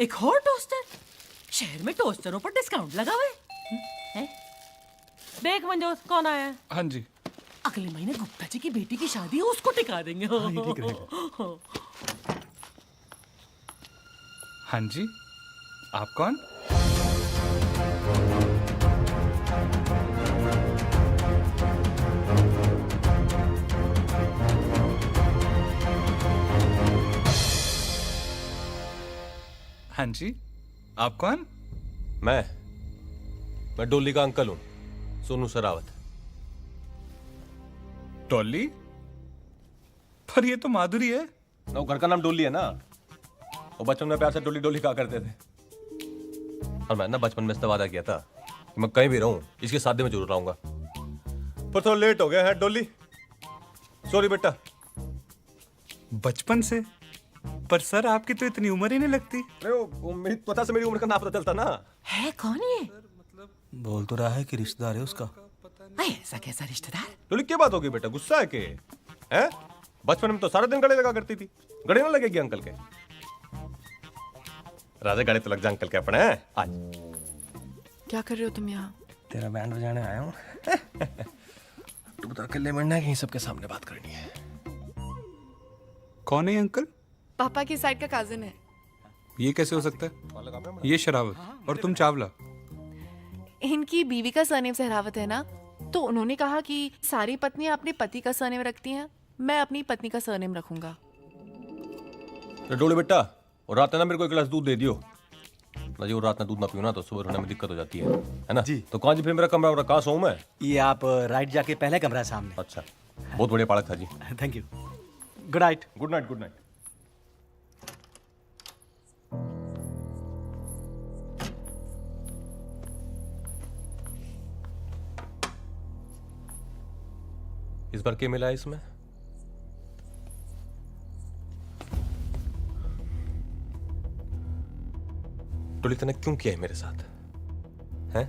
एक और टोस्टर। शहर में टोस्टरों पर डिस्काउंट लगा हुआ है? देख मंजोत, कौन आया है? हाँ जी। अगले महीने गुप्ता जी की बेटी की शादी है, उसको टिका देंगे। हाँ जी, आप कौन? हाँ जी, आप कौन? मैं डोली का अंकल हूं, सोनू सरावत। डॉली? पर ये तो माधुरी है। ना, वो घर का नाम डोली है ना। वो बचपन में प्यार से डोली डोली कहा करते थे। और मैं ना बचपन में इससे वादा किया था कि मैं कहीं भी रहूं, इसकी शादी में जरूर रहूंगा। पर थोड़ा लेट हो गया है डोली, सॉरी बेटा। बचपन से? पर सर आपकी तो इतनी उम्र ही नहीं लगती। अरे वो मेरी त्वचा से मेरी उम्र का ना पता चलता ना। है कौन ये? बोल तो रहा है कि रिश्तेदार है उसका। ऐसा कैसा रिश्तेदार? डोली क्या बात होगी बेटा, गुस्सा है के? हैं? बचपन में तो सारा दिन गले लगा करती थी, गले ना लगेगी अंकल के? राजा गले तो लग जा अंकल के अपने। आज क्या कर रहे हो तुम यहाँ? तेरा बैंड बजाने आया हूँ। तू बता, अकेले मिलना है कि सबके सामने बात करनी है? कौन है अंकल? पापा की साइड का काजिन है। ये कैसे हो सकता है? ये शरावत और तुम चावला। इनकी बीवी का सरनेम सहरावत है ना, तो उन्होंने कहा कि सारी पत्नियां अपने पति का सरनेम रखती हैं, मैं अपनी पत्नी का सरनेम रखूंगा। तो डोले बेटा, और रात में ना मेरे को एक गिलास दूध दे दियो ना जी। वो रात में दूध ना पियो ना तो सुबह उठने में दिक्कत हो जाती है ना जी। तो कहाँ जी फिर मेरा कमरा और कहाँ सोऊं मैं? ये आप राइट जाके पहले कमरा है सामने। अच्छा, बहुत बढ़िया पालक था जी। Thank you. Good night. Good night. Good night. इस बार क्या मिला है इसमें? टोली तूने क्यों किया है मेरे साथ? हैं?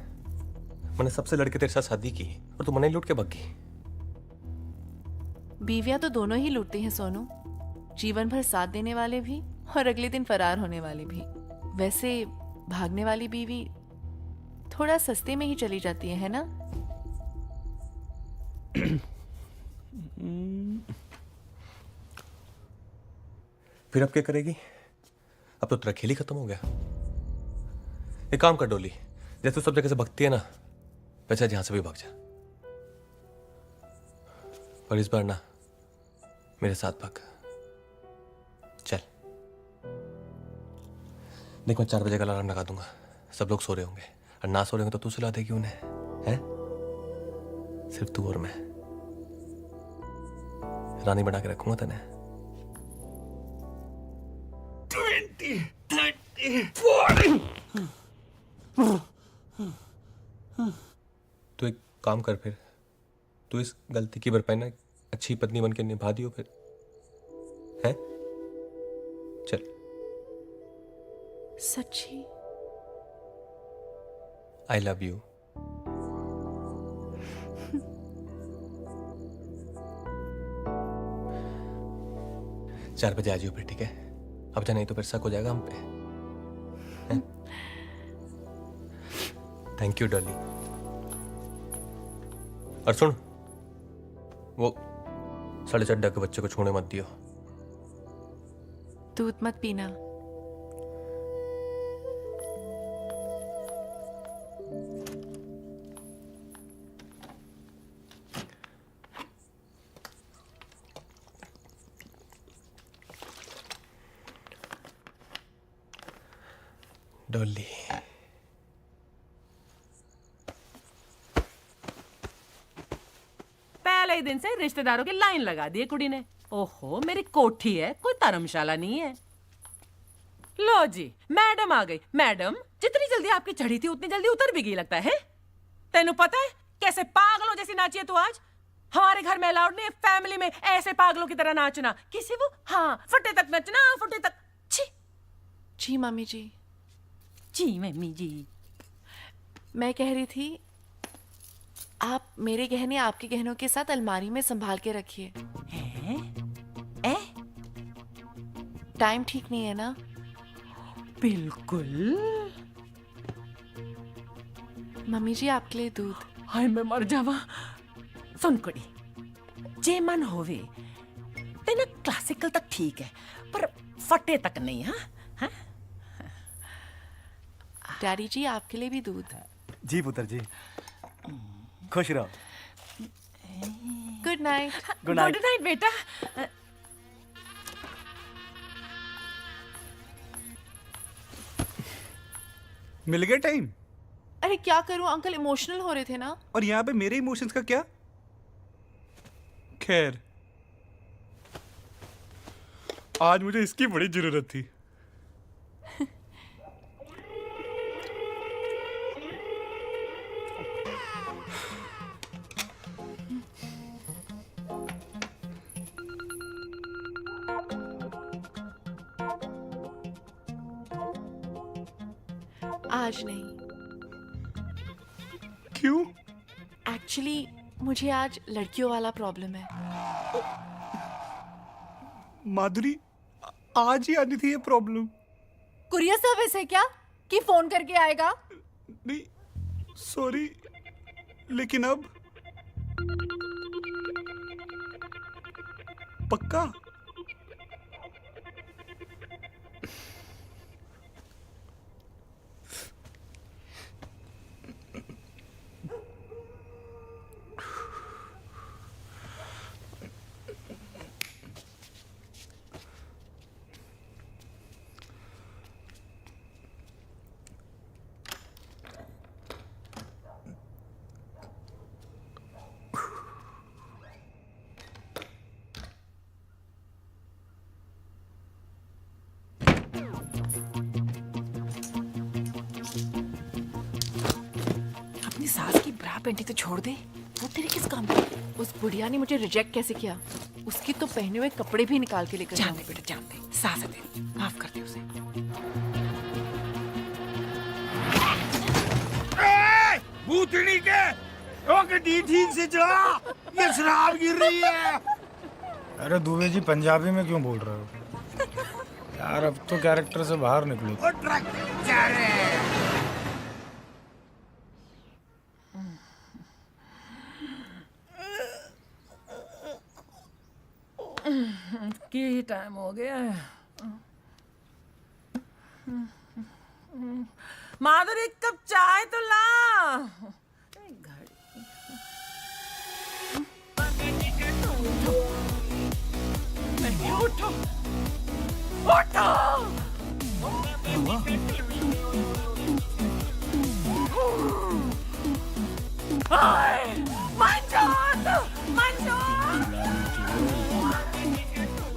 मैंने सबसे लड़के तेरे साथ शादी की और तू मने लूट के भागी। बीवियां तो दोनों ही लूटती हैं सोनू, जीवन भर साथ देने वाले भी और अगले दिन फरार होने वाले भी। वैसे भागने वाली बीवी थोड़ा सस्ते में ही चली जाती है ना? फिर अब क्या करेगी? अब तो तेरा खेल ही खत्म हो गया। एक काम कर डोली, जैसे तू सब जगह से भगती है ना, वैसे जहां से भी भाग जा। पर इस बार ना मेरे साथ भाग। चल देख, मैं 4 बजे का अलार्म लगा दूंगा। सब लोग सो रहे होंगे, और ना सो रहे होंगे तो तू सुला देगी उन्हें। हैं? सिर्फ तू और मैं रानी बना के रखूंगा तने। 20, 30, 40। तू एक काम कर, फिर तू इस गलती की भरपाई ना अच्छी पत्नी बन के निभा दियो फिर, हैं? चल। सच्ची? I love you. चार बजे आ जाइयो फिर, ठीक है? अब जा, नहीं तो फिर शक हो जाएगा हम पे। Thank you Dolly. और सुन, वो 4:30 के बच्चे को छोड़ने मत दियो। दूध मत पीना। डॉली, पहले ही दिन से रिश्तेदारों की लाइन लगा दी है कुड़ी ने। ओहो, मेरी कोठी है, कोई धर्मशाला नहीं है। लो जी, मैडम आ गई। मैडम, जितनी जल्दी आपकी चढ़ी थी उतनी जल्दी उतर भी गई लगता है। तेनू पता है कैसे पागलों जैसी नाची है तू आज? हमारे घर में अलाउड नहीं है फैमिली में ऐसे पागलों की तरह नाचना। किसी वो हाँ फटे तक नचना, फटे तक। छी। जी मम्मी जी। जी मम्मी जी। मैं कह रही थी आप मेरे गहने आपके गहनों के साथ अलमारी में संभाल के रखिए। टाइम ठीक नहीं है ना? बिल्कुल। मम्मी जी आपके लिए दूध। हाय मैं मर जावा। सुन कुड़ी, जे मन होवे तेना क्लासिकल तक ठीक है पर फटे तक नहीं। हाँ डैडी जी आपके लिए भी दूध। जी पुत्र जी, खुश रहो। Good night. Good night. Good night बेटा। मिल गया टाइम। अरे क्या करूं अंकल, इमोशनल हो रहे थे ना। और यहाँ पे मेरे इमोशंस का क्या? खैर, आज मुझे इसकी बड़ी जरूरत थी। आज नहीं। क्यों? एक्चुअली मुझे आज लड़कियों वाला प्रॉब्लम है। माधुरी, आज ही आनी थी ये प्रॉब्लम। कुरियर सर्विस है क्या कि फोन करके आएगा? नहीं सॉरी, लेकिन अब पक्का? अपनी सास की ब्रा पेंटी तो छोड़ दे, वो तेरे किस काम की? उस बुढ़िया ने मुझे रिजेक्ट कैसे किया? उसकी तो पहने हुए कपड़े भी निकाल के लेकर जान दे बेटा, जान दे। सास है तेरी, माफ कर दे उसे। भूतनी के गड्डी ठीक से चला, ये शराब गिर रही है। अरे दुबे जी पंजाबी में क्यों बोल रहे हो यार? अब तो कैरेक्टर से बाहर निकलो। ट्रक जा रहे हैं। की टाइम हो गया है। माधुरी एक कप चाय तो ला। नहीं उठो, उठो। मंजोत, मंजोत,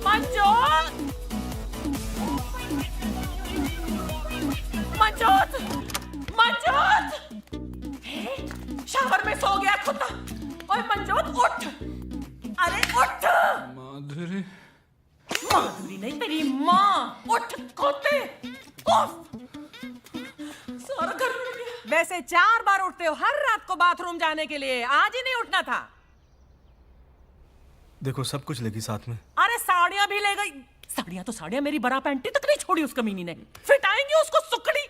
मंजोत, मंजोत, मंजोत। शावर में सो गया कुत्ता। ओए मंजोत उठ, अरे उठ। माधुरी, माधुरी नहीं तेरी माँ। उठ खोते। सारा घर में गया। वैसे 4 बार उठते हो हर रात को बाथरूम जाने के लिए, आज ही नहीं उठना था। देखो सब कुछ लेगी साथ में। अरे साड़ियां भी ले गई। साड़ियां तो साड़ियां, मेरी बरा पैंटी तक नहीं छोड़ी उस कमीनी ने। फिट आएंगी उसको सुकड़ी।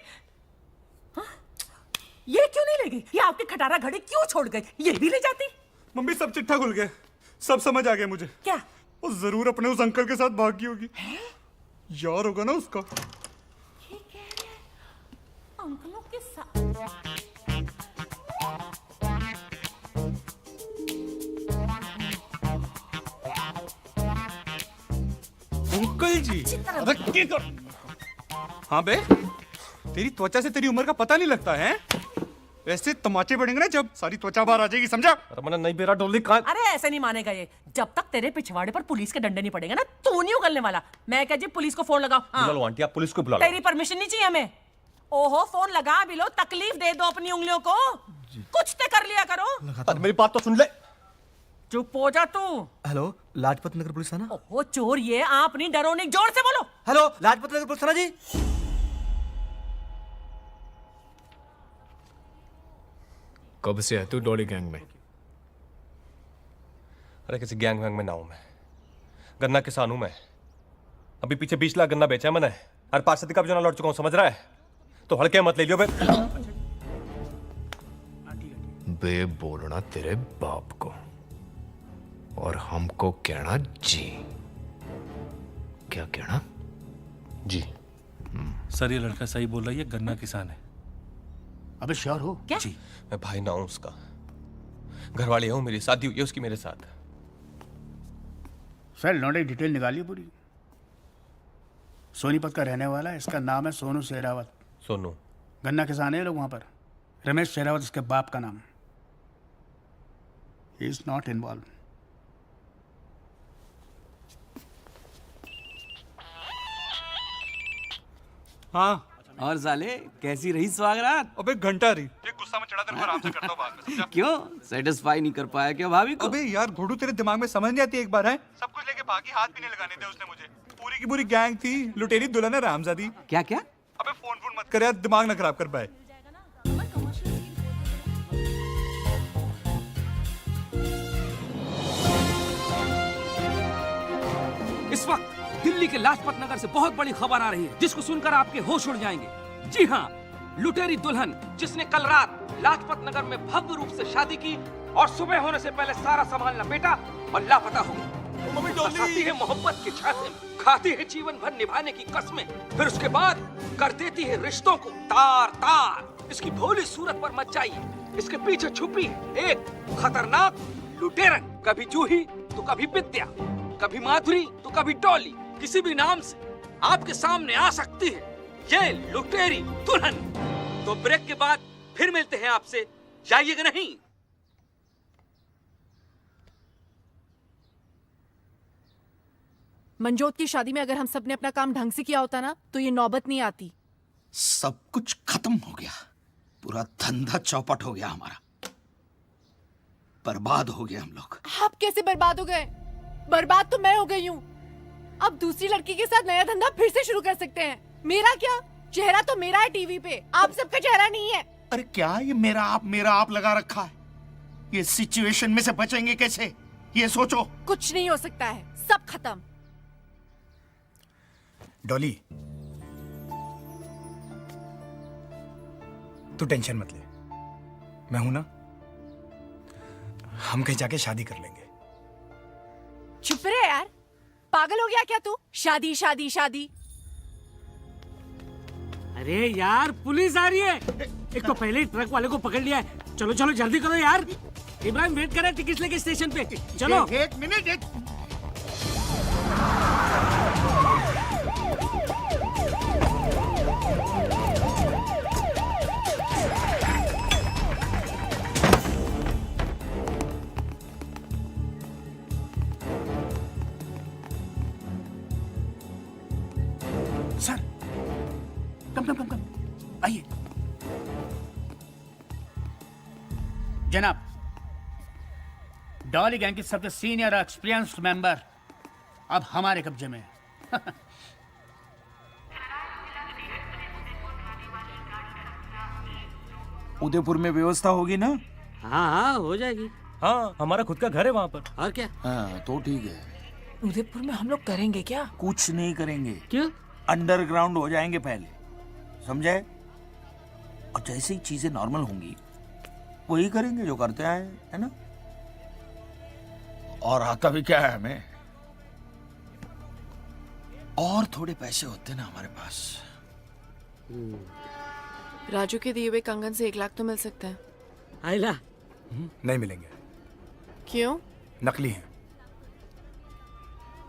हाँ? ये क्यों नहीं ले गई? ये आपकी खटारा घड़ी क्यों छोड़ गई? ये भी ले जाती। मम्मी सब चिट्ठा खुल गया, सब समझ आ गया मुझे। क्या? वो जरूर अपने उस अंकल के साथ भागी होगी। यार होगा ना उसका। ये कह रहे हैं अंकलों के साथ। अंकल जी, अरे हाँ बे, तेरी त्वचा से तेरी उम्र का पता नहीं लगता है। ऐसे तमाचे पड़ेंगे ना जब सारी त्वचा बाहर आ जाएगी, समझा? रमन नहीं बेरा डोली कहाँ? अरे ऐसे नहीं मानेगा ये। जब तक तेरे पिछवाड़े पर पुलिस के डंडे नहीं पड़ेगा ना, तू नहीं उगलने वाला। मैं क्या जी पुलिस को फोन लगाओ? बुला लो आंटी, आप पुलिस को बुला लो। तेरी परमिशन नहीं चाहिए हमें। ओहो फोन लगा भी लो, तकलीफ दे दो अपनी उंगलियों को। कुछ तो कर लिया करो। अरे मेरी बात तो सुन ले। चुप हो जा तू। हेलो, लाजपत नगर पुलिस थाना। ओहो चोर, ये आप नहीं, डरो नहीं, जोर से बोलो। हेलो, लाजपत नगर पुलिस थाना जी। कब से है तू डॉली गैंग में? अरे किसी गैंग वैंग में ना हूं मैं, गन्ना किसान हूं मैं। अभी पीछे 20 लाख गन्ना बेचा है मैंने, और 5 का भी जो लौट चुका हूं, समझ रहा है? तो हल्के मत ले लियो बे। बे बोलना तेरे बाप को, और हमको कहना जी। क्या कहना? जी। सर ये लड़का सही बोल रहा है, ये गन्ना किसान है। अबे श्योर हो? क्या? जी, मैं भाई ना हूं उसका, घरवाली हूं, मेरी शादी हुई है उसकी मेरे साथ। सर लौंडे डिटेल निकालिए पूरी। सोनीपत का रहने वाला है, इसका नाम है सोनू शेरावत। सोनू? गन्ना किसान है लोग वहां पर। रमेश शेरावत इसके बाप का नाम। He is not involve. हाँ। और साले कैसी रही सुहागरात? अबे घंटा रही। ये गुस्सा में चढ़ा तेरे को आराम से करता हूँ बाद में, समझा? क्यों सेटिस्फाई नहीं कर पाया क्या भाभी को? अबे यार घोड़ू, तेरे दिमाग में समझ नहीं आती एक बार है? सब कुछ लेके भागी, हाथ भी नहीं लगाने दिया उसने मुझे। पूरी की पूरी गैंग थी, लुटेरी दुल्हन है रामजादी। क्या क्या? अबे फोन मत कर यार, दिमाग ना खराब कर पाए। इस वक्त दिल्ली के लाजपत नगर से बहुत बड़ी खबर आ रही है, जिसको सुनकर आपके होश उड़ जाएंगे। जी हाँ, लुटेरी दुल्हन जिसने कल रात लाजपत नगर में भव्य रूप से शादी की और सुबह होने से पहले सारा सामान लपेटा और लापता हो गई। फंसाती है मोहब्बत के छाते में, खाती है जीवन भर निभाने की कसमें, फिर उसके बाद कर देती है रिश्तों को तार तार। इसकी भोली सूरत पर मत जाइए, इसके पीछे छुपी है एक खतरनाक लुटेरन। कभी जूही तो कभी विद्या, कभी माधुरी तो कभी डॉली, किसी भी नाम से आपके सामने आ सकती है ये लुटेरी दुल्हन। तो ब्रेक के बाद फिर मिलते हैं आपसे, जाइएगा नहीं। मंजोत की शादी में अगर हम सब ने अपना काम ढंग से किया होता ना, तो ये नौबत नहीं आती। सब कुछ खत्म हो गया, पूरा धंधा चौपट हो गया हमारा, बर्बाद हो गया हम लोग। आप कैसे बर्बाद हो गए? बर्बाद तो मैं हो गई हूँ। अब दूसरी लड़की के साथ नया धंधा फिर से शुरू कर सकते हैं। मेरा क्या, चेहरा तो मेरा है टीवी पे, आप सबका चेहरा नहीं है। अरे क्या ये मेरा आप लगा रखा है? ये सिचुएशन में से बचेंगे कैसे, ये सोचो। कुछ नहीं हो सकता है, सब खत्म। डॉली, तू टेंशन मत ले, मैं हूं ना। हम कहीं जाके शादी कर लेंगे। चुप रहे यार, पागल हो गया क्या तू? शादी शादी शादी। अरे यार पुलिस आ रही है। एक तो पहले ही ट्रक वाले को पकड़ लिया है। चलो चलो जल्दी करो यार, इब्राहिम वेट कर रहा है टिकट लेके स्टेशन पे। चलो एक मिनट। सर कम आइए। जनाब, डॉली गैंग की सबसे सीनियर और एक्सपीरियंस्ड मेंबर अब हमारे कब्जे में है। उदयपुर में व्यवस्था होगी ना? हाँ हाँ हो जाएगी। हाँ हमारा खुद का घर है वहाँ पर। और क्या? हाँ तो ठीक है। उदयपुर में हम लोग करेंगे क्या? कुछ नहीं करेंगे। क्यों? अंडरग्राउंड हो जाएंगे पहले, समझे? और जैसे ही चीजें नॉर्मल होंगी वही करेंगे जो करते आए, है ना? और आता भी क्या है हमें, और थोड़े पैसे होते ना हमारे पास। राजू के दिए हुए कंगन से 1 लाख तो मिल सकता है। आइला नहीं मिलेंगे। क्यों? नकली हैं।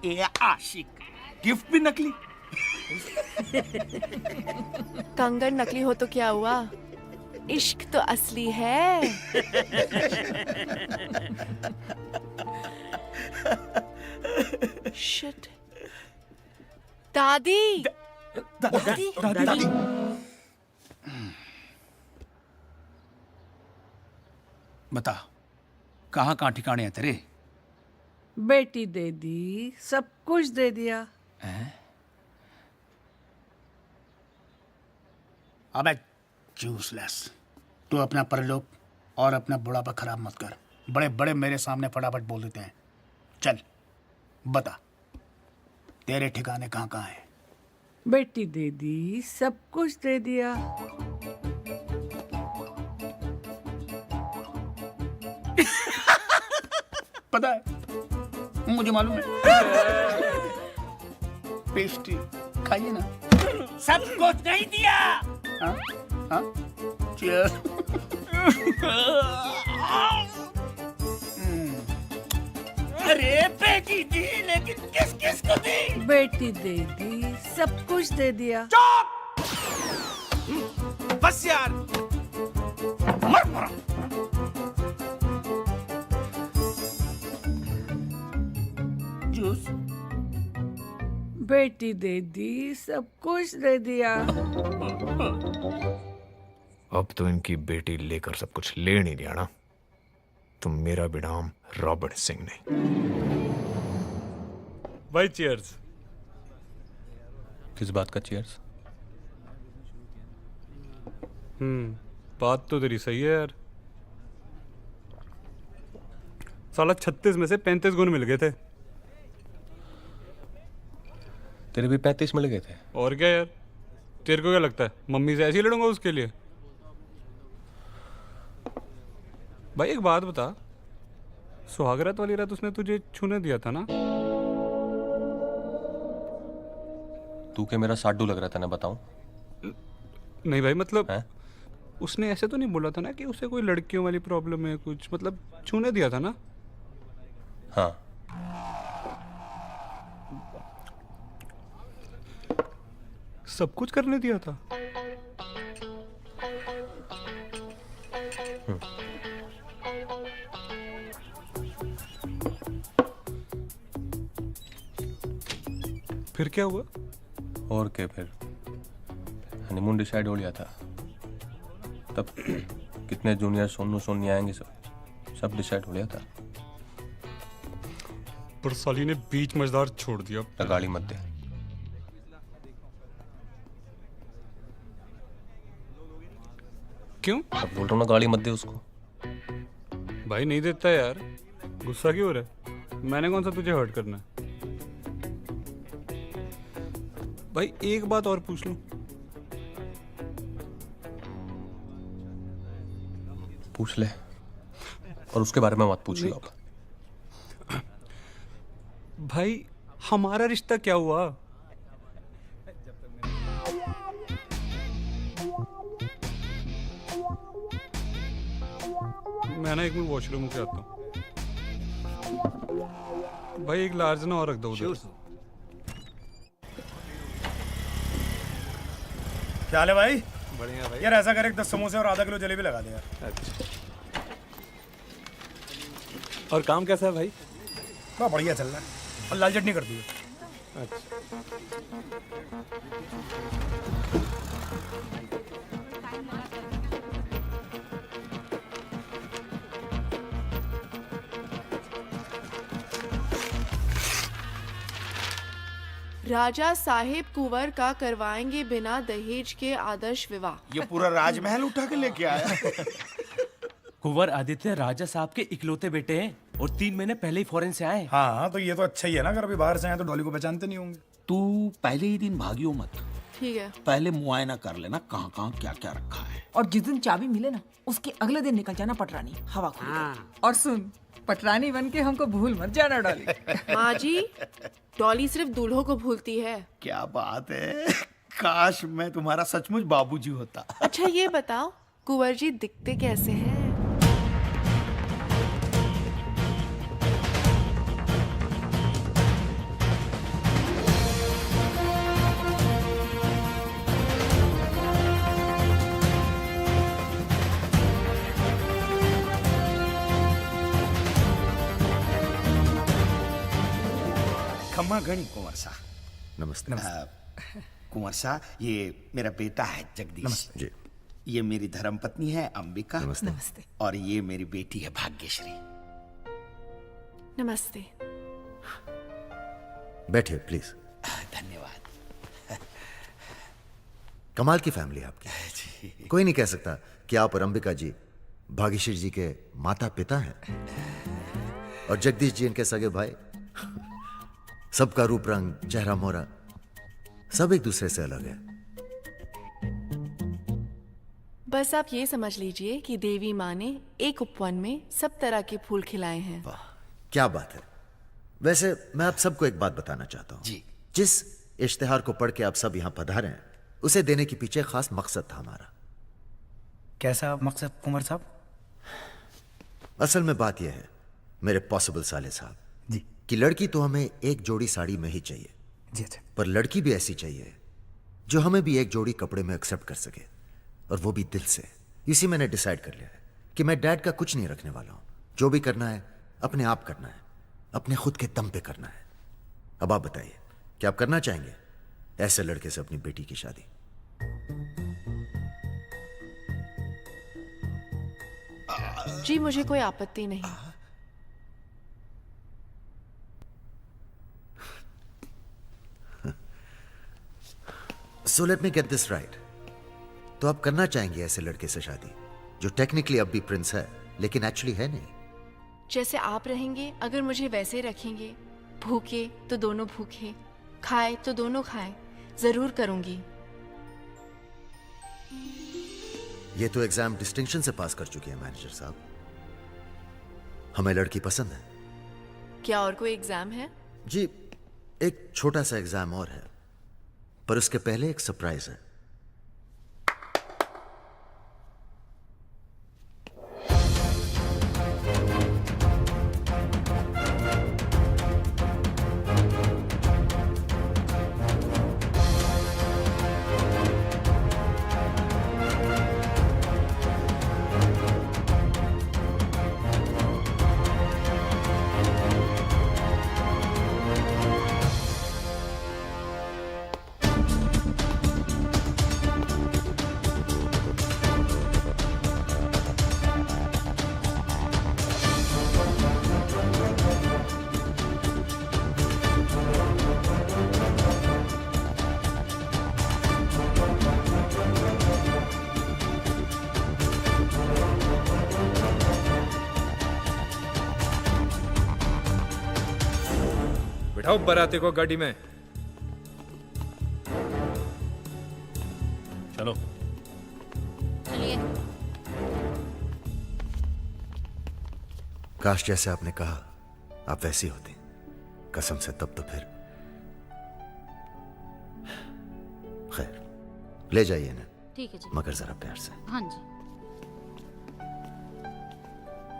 ए आशिक, गिफ्ट भी नकली। कंगन नकली हो तो क्या हुआ, इश्क तो असली है। शिट। दादी दादी दादी बता, कहाँ कहाँ ठिकाने हैं तेरे? बेटी दे दी, सब कुछ दे दिया। अबे यूजलेस, तू अपना परलोक और अपना बुढ़ापा खराब मत कर। बड़े बड़े मेरे सामने फटाफट बोल देते हैं। चल बता, तेरे ठिकाने कहाँ कहाँ हैं? बेटी दे दी, सब कुछ दे दिया। पता है, मुझे मालूम है। पेस्ट्री खाइए ना। सब कुछ नहीं दिया। हाँ हाँ, Cheers. अरे बेटी दी, लेकिन किस किस को दी? बेटी दे दी, सब कुछ दे दिया। बस यार, मर मरा। जूस। बेटी दे दी, सब कुछ दे दिया। अब तो इनकी बेटी लेकर सब कुछ ले नहीं दिया ना, तो मेरा भी नाम रॉबर्ट सिंह नहीं। भाई चीयर्स। किस बात का चीयर्स? बात तो तेरी सही है यार। साला 36 में से 35 गुण मिल गए थे। तेरे भी 35 मिल गए थे। और क्या यार, तेरे को क्या लगता है मम्मी से ऐसे ही लड़ूंगा उसके लिए? भाई एक बात बता, सुहागरात वाली रात उसने तुझे छूने दिया था ना? तू क्या मेरा साडू लग रहा था ना, बताऊं? नहीं भाई, मतलब उसने ऐसे तो नहीं बोला था ना कि उसे कोई लड़कियों वाली प्रॉब्लम है कुछ, मतलब छूने दिया था ना? हाँ। सब कुछ करने दिया था? फिर क्या हुआ? और क्या, फिर हनीमून डिसाइड हो लिया था। तब कितने जूनियर सोनू सोनी आएंगे, सब डिसाइड हो लिया था। पर साली ने बीच मझदार छोड़ दिया। गाली मत दे। क्यों? अब बोल रहा हूँ ना, गाली मत दे उसको। भाई नहीं देता यार, गुस्सा क्यों हो रहा है? मैंने कौन सा तुझे हर्ट करना है? भाई एक बात और पूछ लूं? पूछ ले, और उसके बारे में मत पूछ लो। भाई हमारा रिश्ता क्या हुआ? मैं ना एक मिनट वॉशरूम से आता हूँ। भाई एक लार्ज ना और रख दो उधर। क्या हाल है भाई? बढ़िया भाई। यार ऐसा कर, 10 समोसे और आधा किलो जलेबी लगा दे यार। अच्छा। और काम कैसा है भाई? बड़ा बढ़िया चल रहा है, और लाल चटनी कर दी है। अच्छा। राजा साहेब कुंवर का करवाएंगे बिना दहेज के आदर्श विवाह। ये पूरा राजमहल उठा के लेके आया। कुंवर आदित्य राजा साहब के इकलौते बेटे हैं और 3 महीने पहले ही फॉरेन से आए। हाँ, तो ये तो अच्छा ही है ना, अगर अभी बाहर से आए तो डॉली को पहचानते नहीं होंगे। तू पहले ही दिन भागियो मत, ठीक है। पहले मुआयना कर लेना कहाँ कहाँ क्या क्या रखा है। और जिस दिन चाबी मिले ना, उसके अगले दिन निकल जाना पटरानी हवा खुल गई। और सुन, पटरानी बन के हमको भूल मत जाना डॉली। माँ जी, डॉली सिर्फ दूल्हों को भूलती है। क्या बात है, काश मैं तुम्हारा सचमुच बाबूजी होता। अच्छा ये बताओ, कुंवर जी दिखते कैसे हैं? खम्मा गणी कुंवर सा। नमस्ते। कुंवर सा, ये मेरा बेटा है जगदीश जी। ये मेरी धर्मपत्नी है अंबिका। नमस्ते। नमस्ते। और ये मेरी बेटी है भाग्यश्री। नमस्ते। बैठिए प्लीज। धन्यवाद। कमाल की फैमिली है आपकी। कोई नहीं कह सकता कि आप और अंबिका जी भाग्यश्री जी के माता पिता हैं, और जगदीश जी इनके सगे भाई। सबका रूप रंग, चेहरा मोहरा सब एक दूसरे से अलग है। बस आप ये समझ लीजिए कि देवी माँ ने एक उपवन में सब तरह के फूल खिलाए हैं। क्या बात है। वैसे मैं आप सबको एक बात बताना चाहता हूँ जी। जिस इश्तिहार को पढ़ के आप सब यहाँ पधारे हैं, उसे देने के पीछे खास मकसद था हमारा। कैसा मकसद कुंवर साहब? असल में बात यह है मेरे पॉसिबल साले साहब जी, कि लड़की तो हमें एक जोड़ी साड़ी में ही चाहिए जी। अच्छा। पर लड़की भी ऐसी चाहिए जो हमें भी एक जोड़ी कपड़े में एक्सेप्ट कर सके, और वो भी दिल से। इसी मैंने डिसाइड कर लिया है कि मैं डैड का कुछ नहीं रखने वाला हूं। जो भी करना है अपने आप करना है, अपने खुद के दम पे करना है। अब आप बताइए, क्या आप करना चाहेंगे ऐसे लड़के से अपनी बेटी की शादी? जी मुझे कोई आपत्ति नहीं। So let me get this right. तो आप करना चाहेंगे ऐसे लड़के से शादी जो टेक्निकली अब भी प्रिंस है लेकिन एक्चुअली है नहीं? जैसे आप रहेंगे, अगर मुझे वैसे रखेंगे, भूखे तो दोनों भूखे, खाए तो दोनों खाए, जरूर करूंगी। ये तो एग्जाम डिस्टिंक्शन से पास कर चुकी है मैनेजर साहब। हमें लड़की पसंद है। क्या और कोई एग्जाम है? जी एक छोटा सा एग्जाम और है, पर उसके पहले एक सरप्राइज है। बिठाओ बाराती को गाड़ी में। चलो। चलिए। काश जैसे आपने कहा आप वैसी होती, कसम से। तब तो फिर खैर, ले जाइए ना। ठीक है जी। मगर जरा प्यार से। हाँ जी।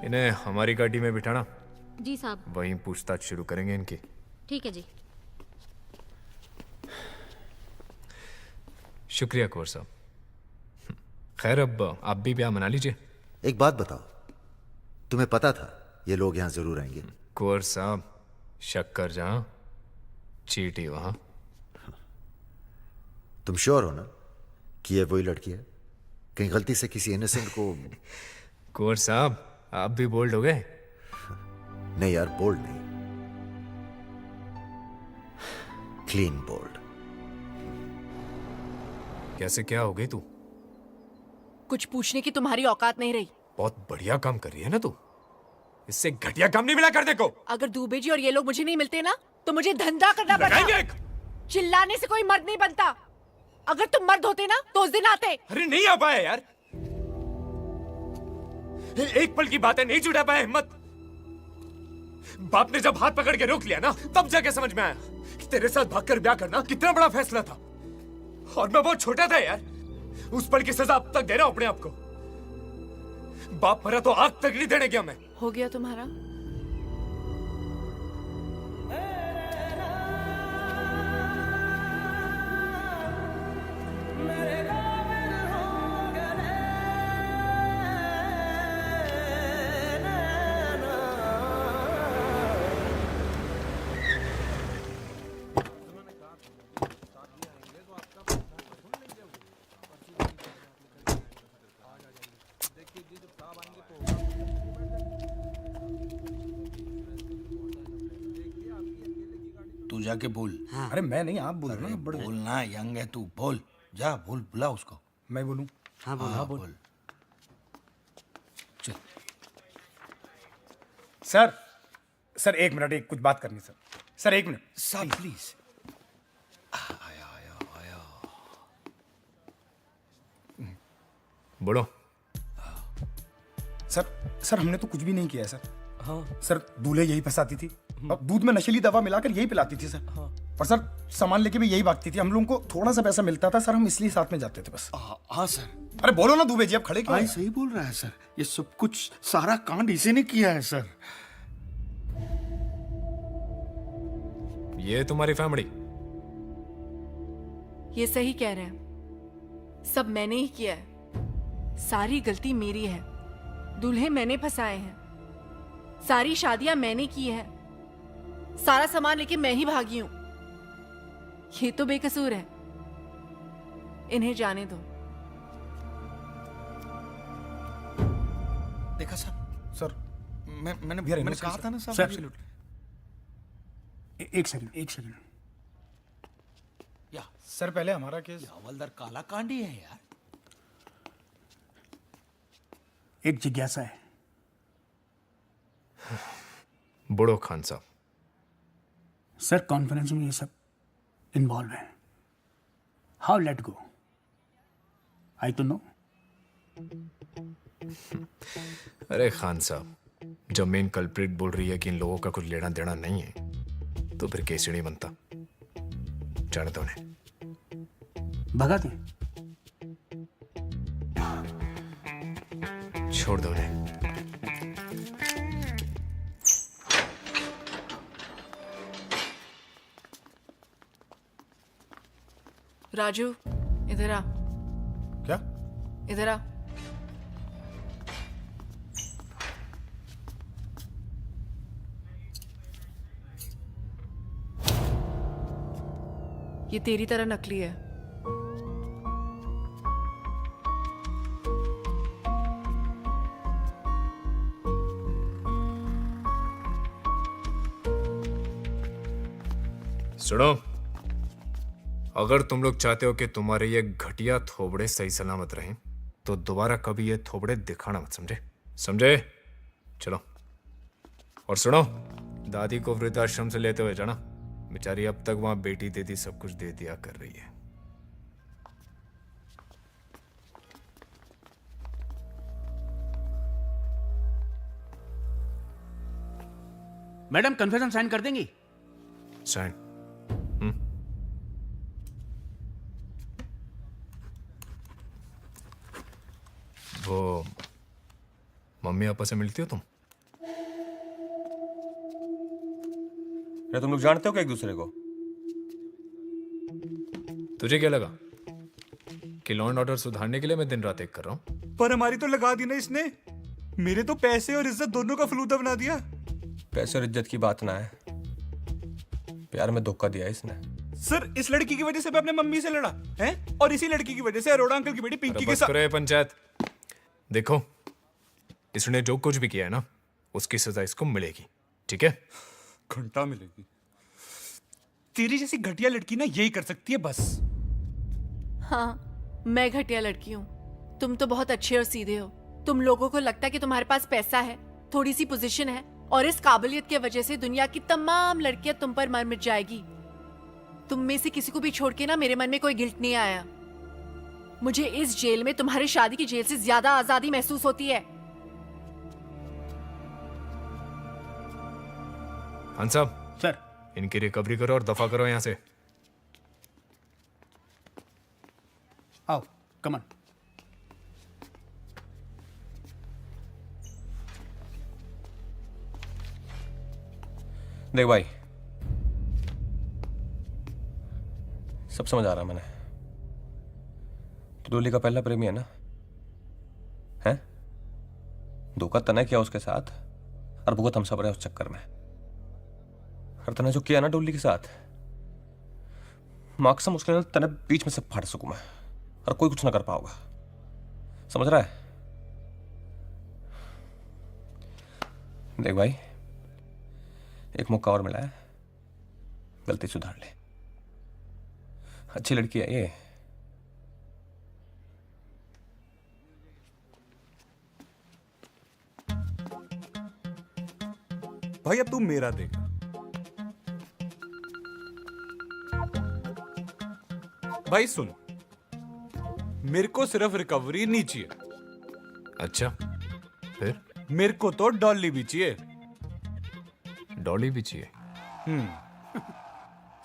इन्हें हमारी गाड़ी में बिठाना। जी साहब। वहीं पूछताछ शुरू करेंगे इनकी। ठीक है जी। शुक्रिया कौर साहब। खैर अब आप भी ब्याह मना लीजिए। एक बात बताओ, तुम्हें पता था ये लोग यहां जरूर आएंगे? कौर साहब, शक्कर जहां चीटी वहां। तुम श्योर हो ना कि ये वही लड़की है? कहीं गलती से किसी इनोसेंट को? कौर साहब आप भी बोल्ड हो गए। नहीं यार, बोल्ड नहीं, क्लीन बोल्ड। कैसे क्या हो गई तू? कुछ पूछने की तुम्हारी औकात नहीं रही। बहुत बढ़िया काम कर रही है ना तू। इससे घटिया काम नहीं मिला करने को। अगर दूबे जी और ये लोग मुझे नहीं मिलते ना तो मुझे धंधा करना पड़ता। चिल्लाने से कोई मर्द नहीं बनता। अगर तुम मर्द होते ना तो उस दिन आते। अरे नहीं आ पाया यार, एक पल की बात है, नहीं जुटा पाया हिम्मत। बाप ने जब हाथ पकड़ के रोक लिया ना, तब जाके समझ में आया कि तेरे साथ भागकर ब्याह करना कितना बड़ा फैसला था। और मैं बहुत छोटा था यार। उस पल की सजा अब तक दे रहा हूं अपने आप को। बाप मरा तो आग तक नहीं देने गया मैं। हो गया तुम्हारा? तू जाके बोल। हाँ। अरे मैं नहीं, आप बोल रहे हैं। बड़े बोलना, यंग है तू, बोल जा, बोल, बुला उसको। मैं बोलूं? हाँ बोल, हाँ बोल। चल सर, सर एक मिनट, एक कुछ बात करनी सर। सर एक मिनट सर प्लीज। बोलो। सर हमने तो कुछ भी नहीं किया है सर। हाँ सर, दूल्हे यही फंसाती थी, अब दूध में नशीली दवा मिलाकर यही पिलाती थी सर। हाँ। और सर सामान लेके भी यही भागती थी। हम लोगों को थोड़ा सा पैसा मिलता था सर, हम इसलिए साथ में जाते थे बस। हाँ सर। अरे बोलो ना दुबे जी, आप खड़े क्यों हैं? सही बोल रहा है सर, ये सब कुछ सारा कांड इसी ने किया है सर। ये तुम्हारी फैमिली? ये सही कह रहे हैं, सब मैंने ही किया है, सारी गलती मेरी है। दूल्हे मैंने फंसाए हैं, सारी शादियां मैंने की है, सारा सामान लेके मैं ही भागी हूं। ये तो बेकसूर है, इन्हें जाने दो। देखा सर, मैंने कहा था ना सर। सर एक सेकंड या सर, पहले हमारा केस हवलदार काला कांडी है यार। एक जिज्ञासा है। बुढ़ो खान साहब। सर कॉन्फ्रेंस में ये सब इन्वॉल्व है, हाउ लेट गो, आई तो नो। अरे खान साहब, जब मेन कल्प्रिट बोल रही है कि इन लोगों का कुछ लेना देना नहीं है, तो फिर केस नहीं बनता। जाने दो उन्हें। भगा दे, छोड़ दो उन्हें। राजू इधर आ। क्या? इधर आ। ये तेरी तरह नकली है। सुनो, अगर तुम लोग चाहते हो कि तुम्हारे ये घटिया थोबड़े सही सलामत रहें, तो दोबारा कभी ये थोबड़े दिखाना मत, समझे? समझे? चलो। और सुनो, दादी को वृद्धाश्रम से लेते हुए जाना, बेचारी अब तक वहां बेटी दीदी सब कुछ दे दिया कर रही है। मैडम कन्फेशन साइन कर देंगी? साइन? वो मम्मी पापा से मिलती हो तुम? अरे तुम लोग जानते हो क्या एक दूसरे को? तुझे क्या लगा कि लॉ एंड ऑर्डर सुधारने के लिए मैं दिन रात एक कर रहा हूं? पर हमारी तो लगा दी ना इसने, मेरे तो पैसे और इज्जत दोनों का फलूदा बना दिया। पैसे और इज्जत की बात ना है, प्यार में धोखा दिया इसने। सर इस लड़की की वजह से मैं अपने मम्मी से लड़ा है, और इसी लड़की की वजह से अरोड़ा अंकल की बेटी पिंकी के बस साथ। करो ये पंचायत। देखो, इसने जो कुछ भी किया है ना, उसकी सजा इसको मिलेगी, ठीक है? घंटा मिलेगी। तेरी जैसी घटिया लड़की ना यही कर सकती है बस। हाँ, मैं घटिया लड़की हूँ, तुम तो बहुत अच्छे और सीधे हो। तुम लोगों को लगता है कि तुम्हारे पास पैसा है, थोड़ी सी पोजीशन है, और इस काबिलियत की वजह से दुनिया की तमाम लड़कियां तुम पर मर मिट जाएगी। तुम में से किसी को भी छोड़ के ना मेरे मन में कोई गिल्ट नहीं आया। मुझे इस जेल में तुम्हारी शादी की जेल से ज्यादा आजादी महसूस होती है। खान साहब, सर इनकी रिकवरी करो और दफा करो यहां से। आओ, कमन। देख भाई, सब समझ आ रहा मैंने। तो डोली का पहला प्रेमी है ना? है? धोखा तने किया उसके साथ, और भुगत हम सब रहे उस चक्कर में। और तने जो किया ना डोली के साथ, माकसम उसके तने बीच में से फाड़ सकूं मैं, और कोई कुछ ना कर पाओगा। समझ रहा है? देख भाई, एक मौका और मिला है, गलती सुधार ले। अच्छी लड़की है ये। भाई अब तू मेरा देख। भाई सुन, मेरे को सिर्फ रिकवरी नहीं चाहिए। अच्छा, फिर? मेरे को तो डॉली भी चाहिए। डॉली भी चाहिए?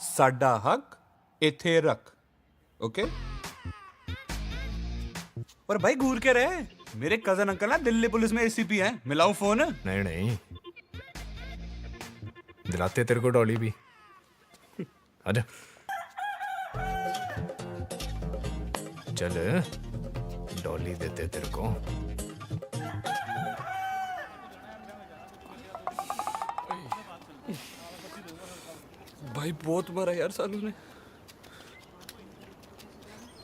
साडा हक इथे रख, ओके? और भाई घूर के रहे, मेरे कजन अंकल ना दिल्ली पुलिस में एसीपी हैं। मिलाऊं फोन? नहीं नहीं, दिलाते तेरे को डॉली भी। आजा चल, डॉली देते तेरे को। भाई बहुत मारा यार सालू ने।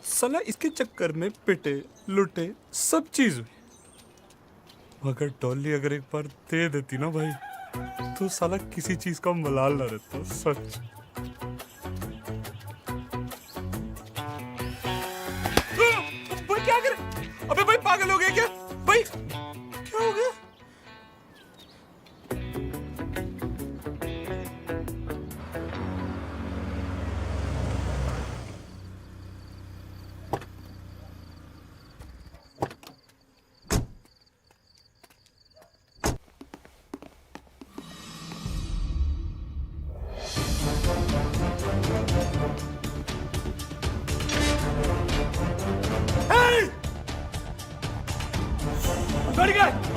साला इसके चक्कर में पिटे लुटे सब चीज हुई, मगर डॉली अगर एक बार दे देती ना भाई, तो साला किसी चीज का मलाल ना रहता। सच। भाई क्या कर, अबे भाई पागल हो गया क्या? भाई क्या हो गया?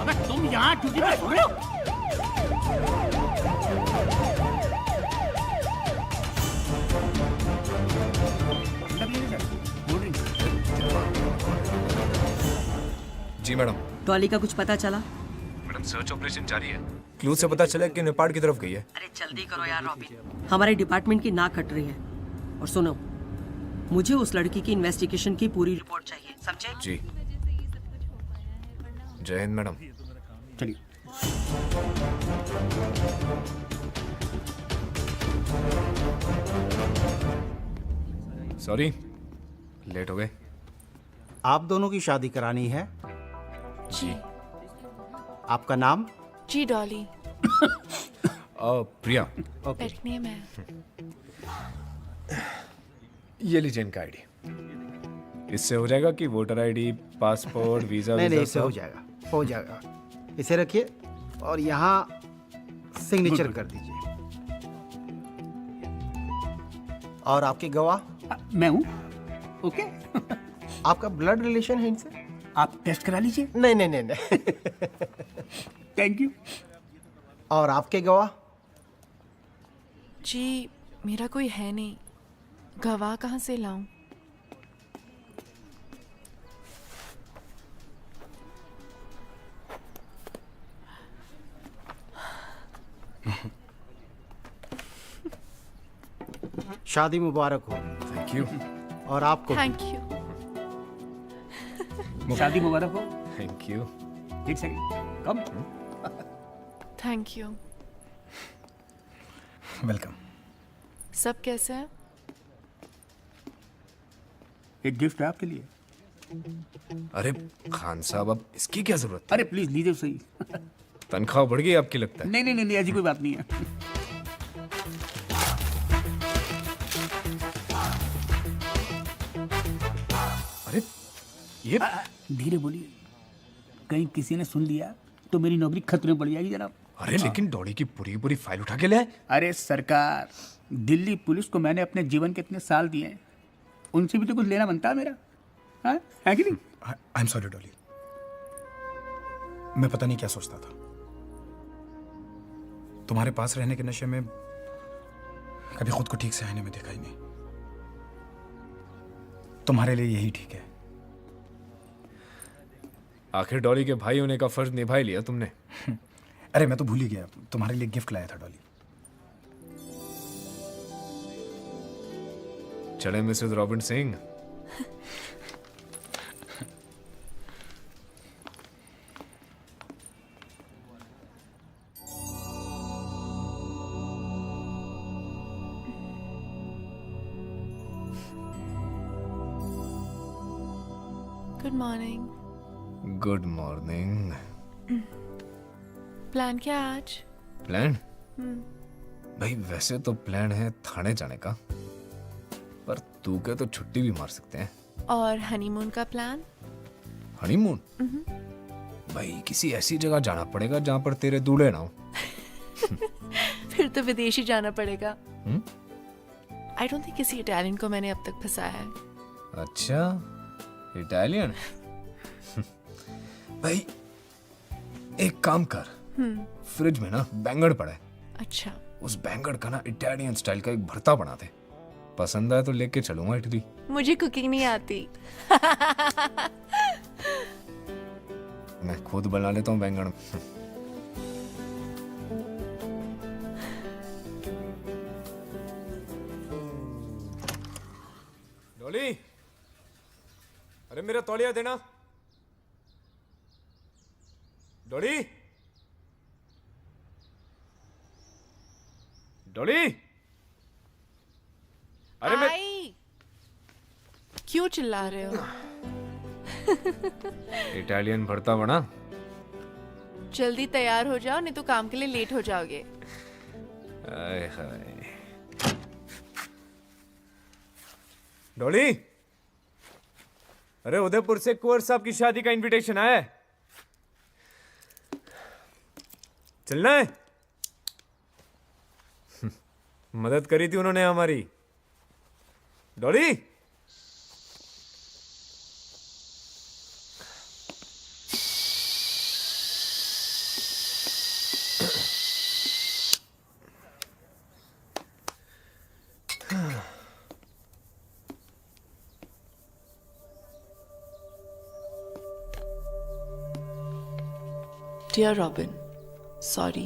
अबे तुम यहाँ ड्यूटी पे सो रहे हो? जी मैडम। डॉली का कुछ पता चला? मैडम सर्च ऑपरेशन जारी है। क्लू से पता चला कि नेपाल की तरफ गई है। अरे जल्दी करो यार रॉबिन, हमारे डिपार्टमेंट की नाक कट रही है। और सुनो, मुझे उस लड़की की इन्वेस्टिगेशन की पूरी रिपोर्ट चाहिए, समझे? जी। जय हिंद मैडम। चलिए। सॉरी, लेट हो गए। आप दोनों की शादी करानी है? जी। आपका नाम? जी डॉली। प्रिया। पेट नेम है। ये लीजिए इनका आईडी। इससे हो जाएगा कि वोटर आईडी, पासपोर्ट, वीजा? नहीं नहीं, इससे हो जाएगा, हो जाएगा। इसे रखिए और यहाँ सिग्नेचर कर दीजिए। और आपके गवाह? मैं हूँ। ओके। आपका ब्लड रिलेशन है इनसे? आप टेस्ट करा लीजिए। नहीं नहीं नहीं नहीं। Thank you. और आपके गवाह? जी मेरा कोई है नहीं, गवाह कहाँ से लाऊं? शादी मुबारक हो। Thank you. और आपको? Thank you. शादी मुबारक हो। Thank you. एक second, come. Thank you. Welcome. सब कैसे हैं? एक गिफ्ट है आपके लिए। अरे खान साहब, अब इसकी क्या जरूरत है? अरे प्लीज लीजिए सही। तनख्वाह बढ़ गई आपकी लगता है? नहीं नहीं नहीं, ऐसी कोई बात नहीं है। अरे ये धीरे बोलिए, कहीं किसी ने सुन लिया तो मेरी नौकरी खतरे में पड़ जाएगी जनाब। अरे लेकिन डॉली की पूरी पूरी फाइल उठा के ले आए। अरे सरकार, दिल्ली पुलिस को मैंने अपने जीवन के इतने साल दिए हैं, उनसे भी तो कुछ लेना बनता है मेरा, हाँ? है कि नहीं? आई एम सॉरी डॉली, मैं पता नहीं क्या सोचता था। तुम्हारे पास रहने के नशे में कभी खुद को ठीक से आईने में देखा ही नहीं। तुम्हारे लिए यही ठीक है। आखिर डॉली के भाई होने का फर्ज निभा ही लिया तुमने। अरे मैं तो भूल ही गया, तुम्हारे लिए गिफ्ट लाया था डॉली। चले Mrs robin Singh. Good morning. Good morning. Plan क्या है आज? प्लान? भाई वैसे तो प्लान है थाने जाने का, पर तू क्या तो छुट्टी भी मार सकते हैं। और हनीमून का प्लान? हनीमून? भाई किसी ऐसी जगह जाना पड़ेगा जहाँ पर तेरे दूल्हे ना हो। फिर तो विदेश ही जाना पड़ेगा। आई डोंट थिंक किसी इटालियन को मैंने अब तक फंसाया है। अच्छा, इटालियन? भाई एक काम कर, फ्रिज में ना बैंगन पड़ा है। अच्छा। उस बैंगन का ना इटालियन स्टाइल का एक भरता बना दे। पसंद आए तो लेके चलूंगा इटली। मुझे कुकिंग नहीं आती। मैं खुद बना लेता हूँ बैंगन। डॉली, अरे मेरा तौलिया देना। डॉली, डॉली, अरे मैं क्यों चिल्ला रहे हो? इटालियन भरता बना। जल्दी तैयार हो जाओ, नहीं तो काम के लिए लेट हो जाओगे। आय हाय। डॉली, अरे उदयपुर से कुंवर साहब की शादी का इनविटेशन आया है, चलना है। मदद करी थी उन्होंने हमारी। Dolly, dear Robin, sorry,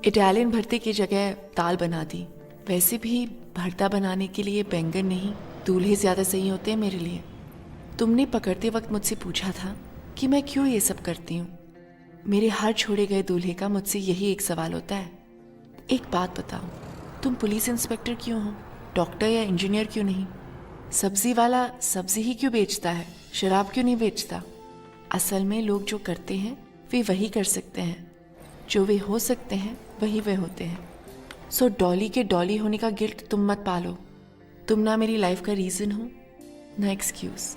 Italian भरते की जगह दाल बना दी। वैसे भी भरता बनाने के लिए बैंगन नहीं, दूल्हे ज़्यादा सही होते हैं मेरे लिए। तुमने पकड़ते वक्त मुझसे पूछा था कि मैं क्यों ये सब करती हूँ। मेरे हर छोड़े गए दूल्हे का मुझसे यही एक सवाल होता है, एक बात बताओ, तुम पुलिस इंस्पेक्टर क्यों हो, डॉक्टर या इंजीनियर क्यों नहीं? सब्जी वाला सब्जी ही क्यों बेचता है, शराब क्यों नहीं बेचता? असल में लोग जो करते हैं वे वही कर सकते हैं, जो वे हो सकते हैं वही वे होते हैं। सो डॉली के डॉली होने का गिल्ट तुम मत पालो। तुम ना मेरी लाइफ का रीज़न हो ना एक्सक्यूज।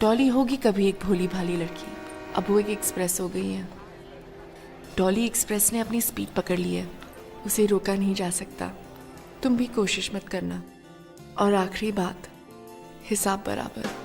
डॉली होगी कभी एक भोली भाली लड़की, अब वो एक एक्सप्रेस हो गई है। डॉली एक्सप्रेस ने अपनी स्पीड पकड़ ली है, उसे रोका नहीं जा सकता। तुम भी कोशिश मत करना। और आखिरी बात, हिसाब बराबर।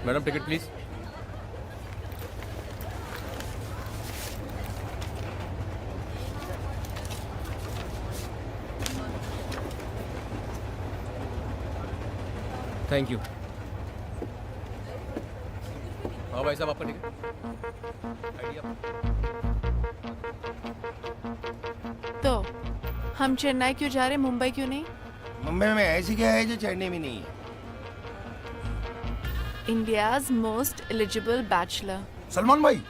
Madam ticket please. Thank you. हाँ भाई साहब, आपका टिकट। तो हम चेन्नई क्यों जा रहे, मुंबई क्यों नहीं? मुंबई में ऐसी क्या है जो चेन्नई में नहीं है? India's most eligible bachelor. Salman भाई।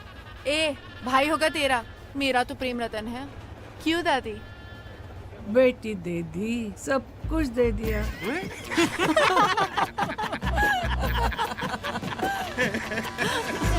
ए भाई होगा तेरा, मेरा तो प्रेम रतन है। क्यों दादी? बेटी दे दी, सब कुछ दे दिया। है